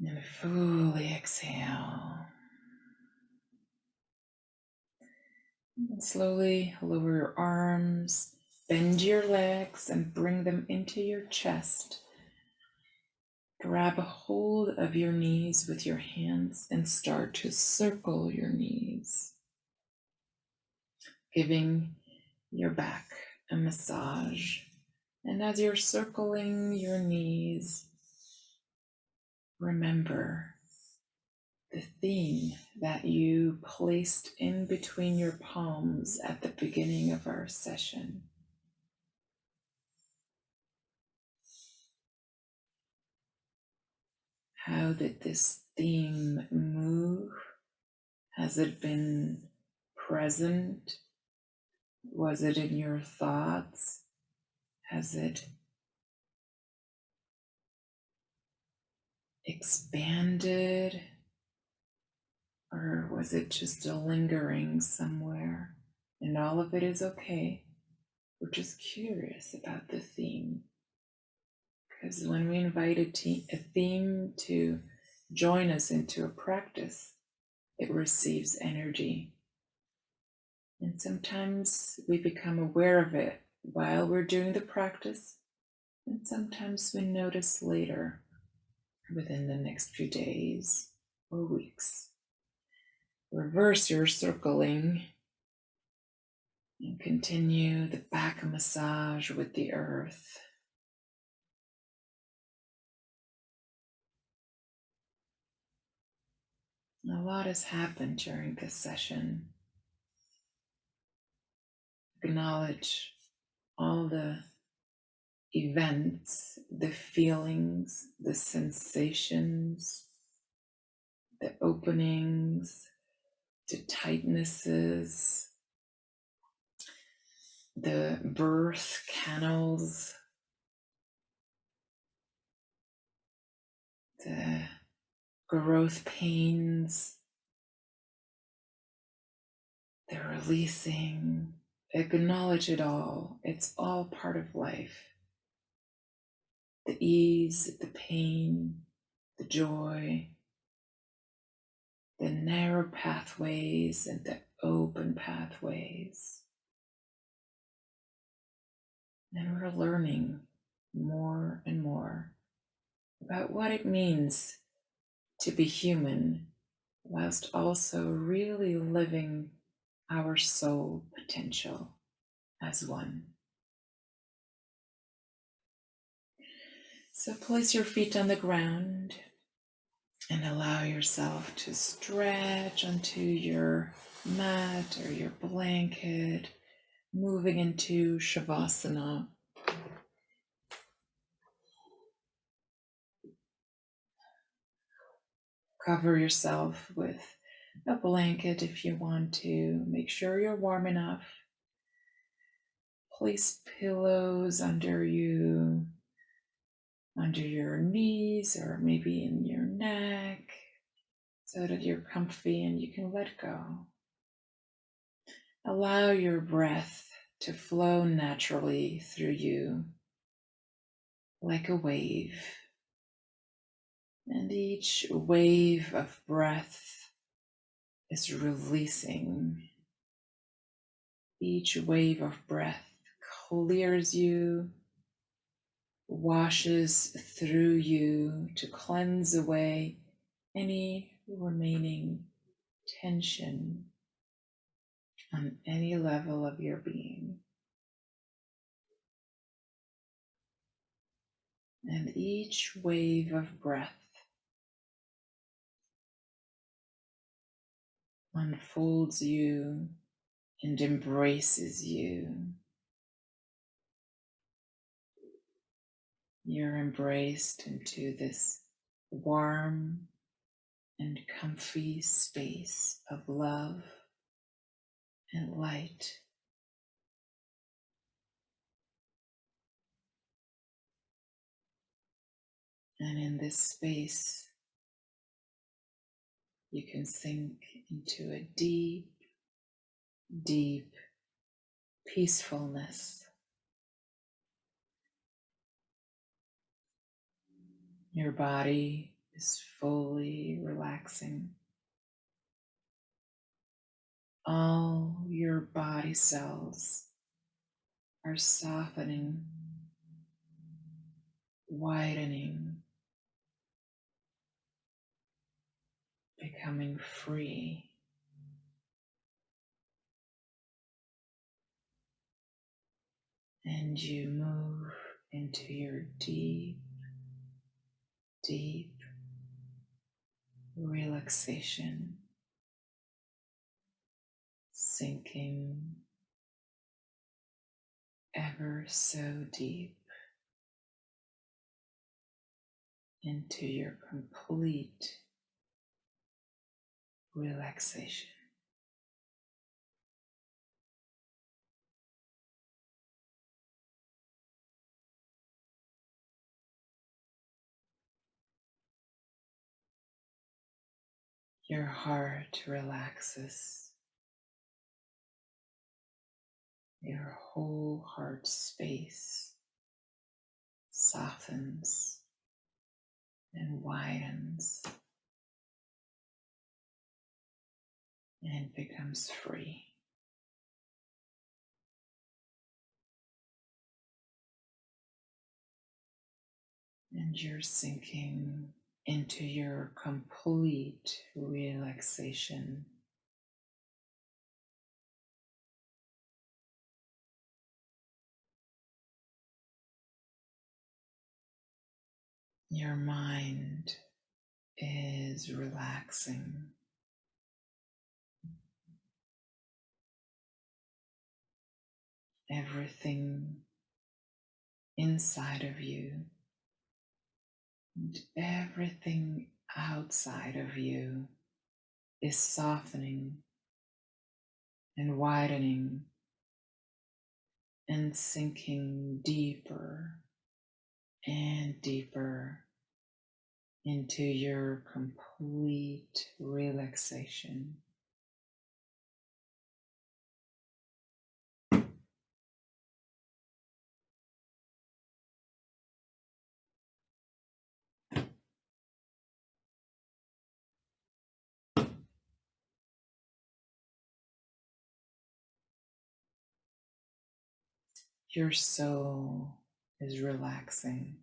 Speaker 1: And fully exhale. And slowly lower your arms, bend your legs, and bring them into your chest. Grab a hold of your knees with your hands and start to circle your knees, giving your back a massage. And as you're circling your knees, remember the theme that you placed in between your palms at the beginning of our session. How did this theme move? Has it been present? Was it in your thoughts? Has it expanded? Or was it just a lingering somewhere And all of it is okay. We're just curious about the theme. Because when we invite a theme to join us into a practice, it receives energy. And sometimes we become aware of it while we're doing the practice, and sometimes we notice later within the next few days or weeks. Reverse your circling and continue the back massage with the earth. A lot has happened during this session. Acknowledge all the events, the feelings, the sensations, the openings, the tightnesses, the birth canals, the growth pains, the releasing. Acknowledge it all. It's all part of life. The ease, the pain, the joy, the narrow pathways and the open pathways. And we're learning more and more about what it means to be human, whilst also really living our soul potential as one. So place your feet on the ground and allow yourself to stretch onto your mat or your blanket, moving into Shavasana. Cover yourself with a blanket if you want to. Make sure you're warm enough. Place pillows under you, under your knees, or maybe in your neck, so that you're comfy and you can let go. Allow your breath to flow naturally through you like a wave. And each wave of breath is releasing. Each wave of breath clears you, washes through you to cleanse away any remaining tension on any level of your being. And each wave of breath unfolds you and embraces you. You're embraced into this warm and comfy space of love and light. And in this space, you can sink into a deep, deep peacefulness. Your body is fully relaxing. All your body cells are softening, widening, becoming free. And you move into your deep, deep relaxation, sinking ever so deep into your complete relaxation. Your heart relaxes. Your whole heart space softens and widens and becomes free. And you're sinking into your complete relaxation. Your mind is relaxing. Everything inside of you and everything outside of you is softening and widening and sinking deeper and deeper into your complete relaxation. Your soul is relaxing.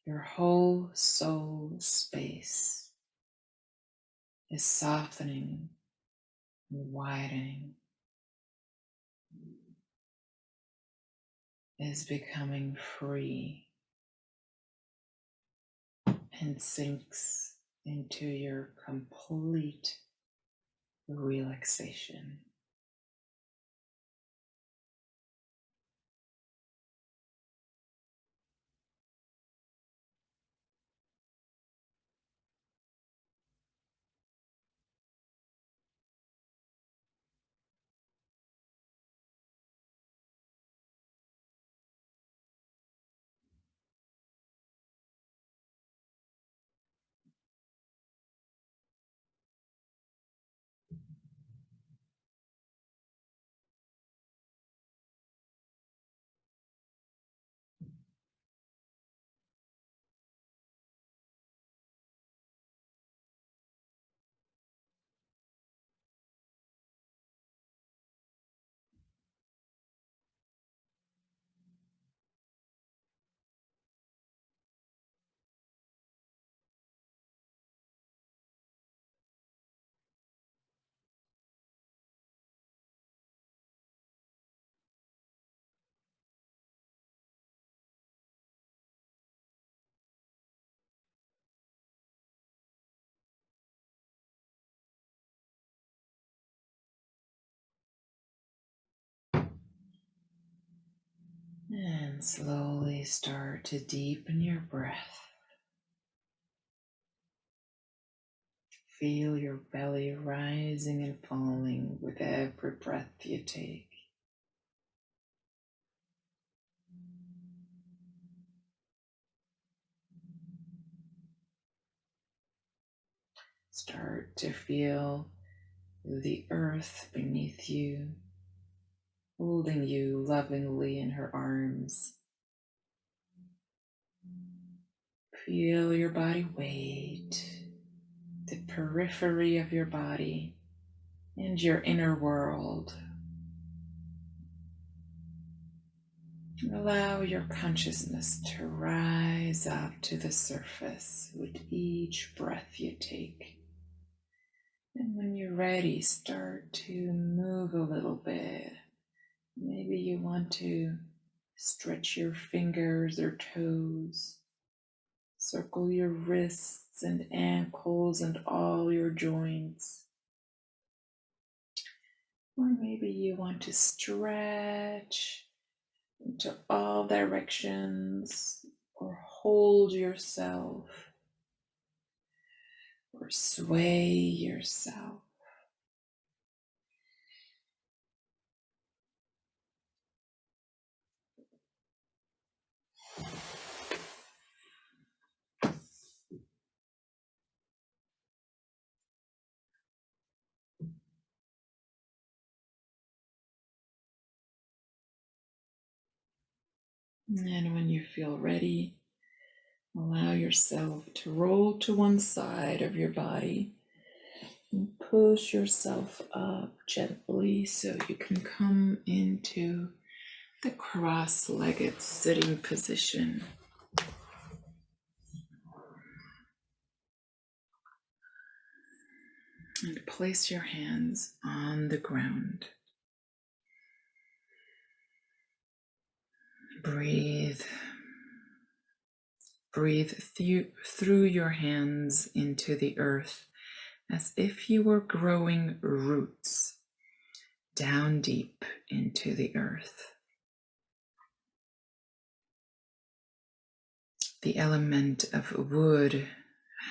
Speaker 1: Your whole soul space is softening and widening, is becoming free and sinks into your complete relaxation. And slowly start to deepen your breath. Feel your belly rising and falling with every breath you take. Start to feel the earth beneath you, holding you lovingly in her arms. Feel your body weight, the periphery of your body, and your inner world. Allow your consciousness to rise up to the surface with each breath you take. And when you're ready, start to move a little bit. Maybe you want to stretch your fingers or toes, circle your wrists and ankles and all your joints. Or maybe you want to stretch into all directions, or hold yourself, or sway yourself. And when you feel ready, allow yourself to roll to one side of your body and push yourself up gently so you can come into the cross-legged sitting position. And place your hands on the ground. Breathe. Breathe through your hands into the earth as if you were growing roots down deep into the earth. The element of wood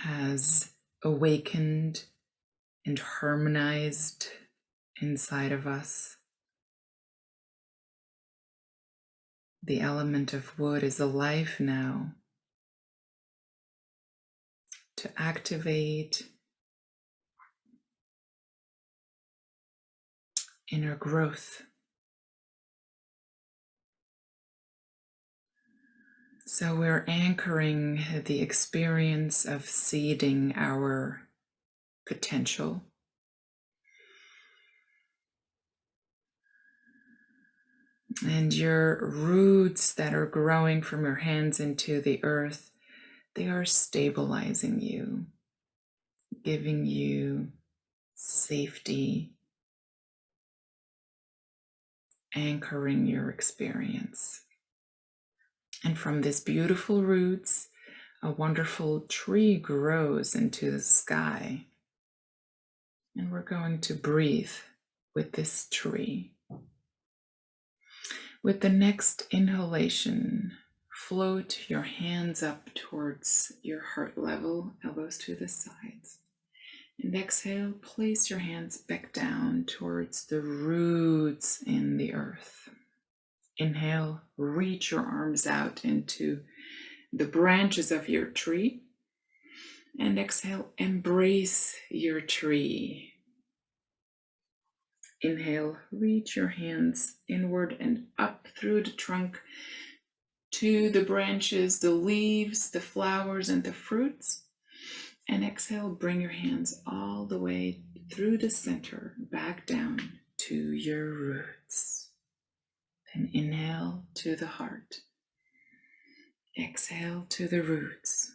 Speaker 1: has awakened and harmonized inside of us. The element of wood is alive now to activate inner growth. So we're anchoring the experience of seeding our potential. And your roots that are growing from your hands into the earth, they are stabilizing you, giving you safety, anchoring your experience. And from these beautiful roots, a wonderful tree grows into the sky. And we're going to breathe with this tree. With the next inhalation, float your hands up towards your heart level, elbows to the sides. And exhale, place your hands back down towards the roots in the earth. Inhale, reach your arms out into the branches of your tree. And exhale, embrace your tree. Inhale, reach your hands inward and up through the trunk to the branches, the leaves, the flowers, and the fruits. And exhale, bring your hands all the way through the center, back down to your roots. Then inhale to the heart. Exhale to the roots.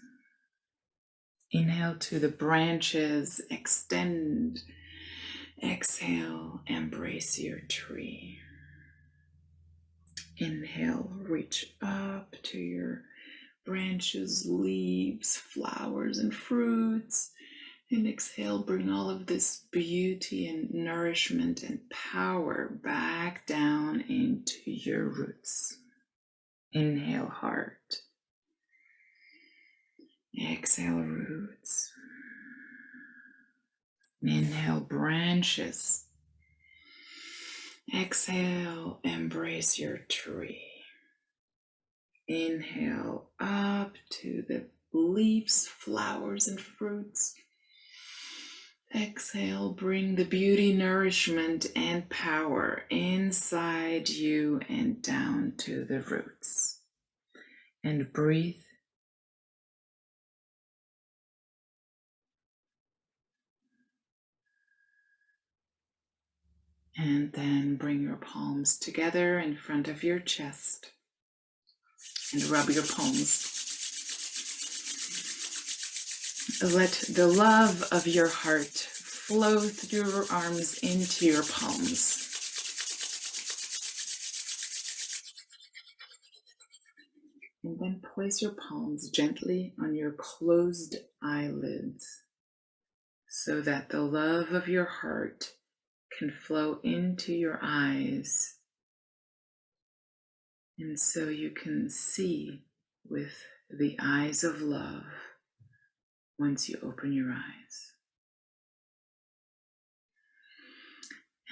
Speaker 1: Inhale to the branches, extend. Exhale, embrace your tree. Inhale, reach up to your branches, leaves, flowers, and fruits. And exhale, bring all of this beauty and nourishment and power back down into your roots. Inhale, heart. Exhale, roots. Inhale, branches. Exhale, embrace your tree. Inhale, up to the leaves, flowers, and fruits. Exhale, bring the beauty, nourishment, and power inside you and down to the roots. And breathe. And then bring your palms together in front of your chest and rub your palms. Let the love of your heart flow through your arms into your palms. And then place your palms gently on your closed eyelids so that the love of your heart can flow into your eyes. And so you can see with the eyes of love once you open your eyes.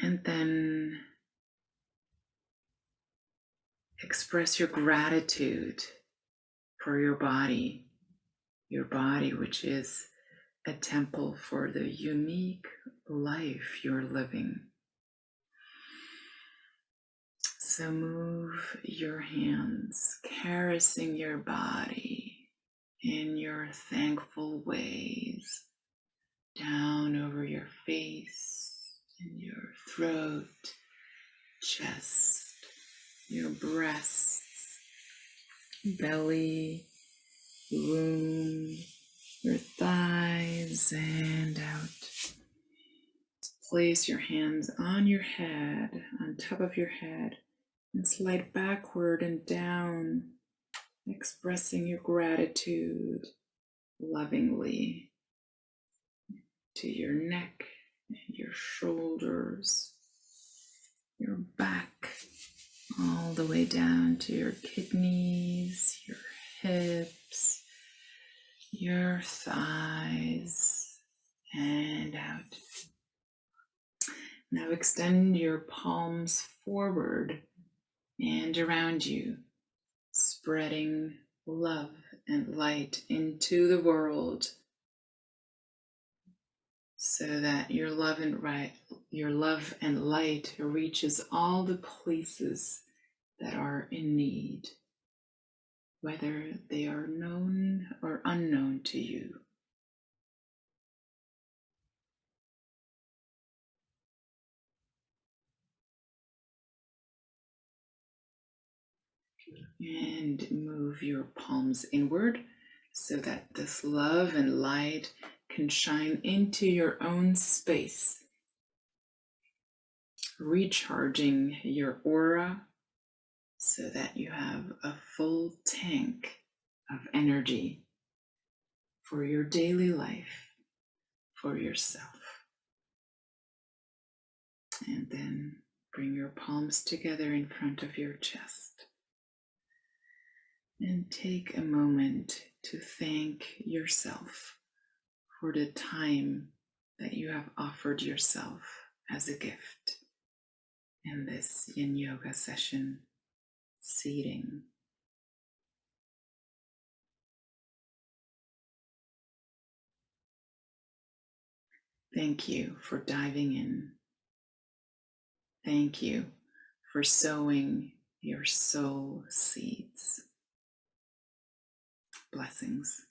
Speaker 1: And then express your gratitude for your body which is a temple for the unique life you're living. So move your hands caressing your body in your thankful ways, down over your face and your throat, chest, your breasts, belly, womb, your thighs, and out. Place your hands on your head, on top of your head, and slide backward and down, expressing your gratitude lovingly to your neck, your shoulders, your back, all the way down to your kidneys, your hips, your thighs, and out. Now extend your palms forward and around you, spreading love and light into the world so that your love and light reaches all the places that are in need, whether they are known or unknown to you. And move your palms inward so that this love and light can shine into your own space, recharging your aura so that you have a full tank of energy for your daily life, for yourself. And then bring your palms together in front of your chest. And take a moment to thank yourself for the time that you have offered yourself as a gift in this yin yoga session, seating. Thank you for diving in. Thank you for sowing your soul seeds. Blessings.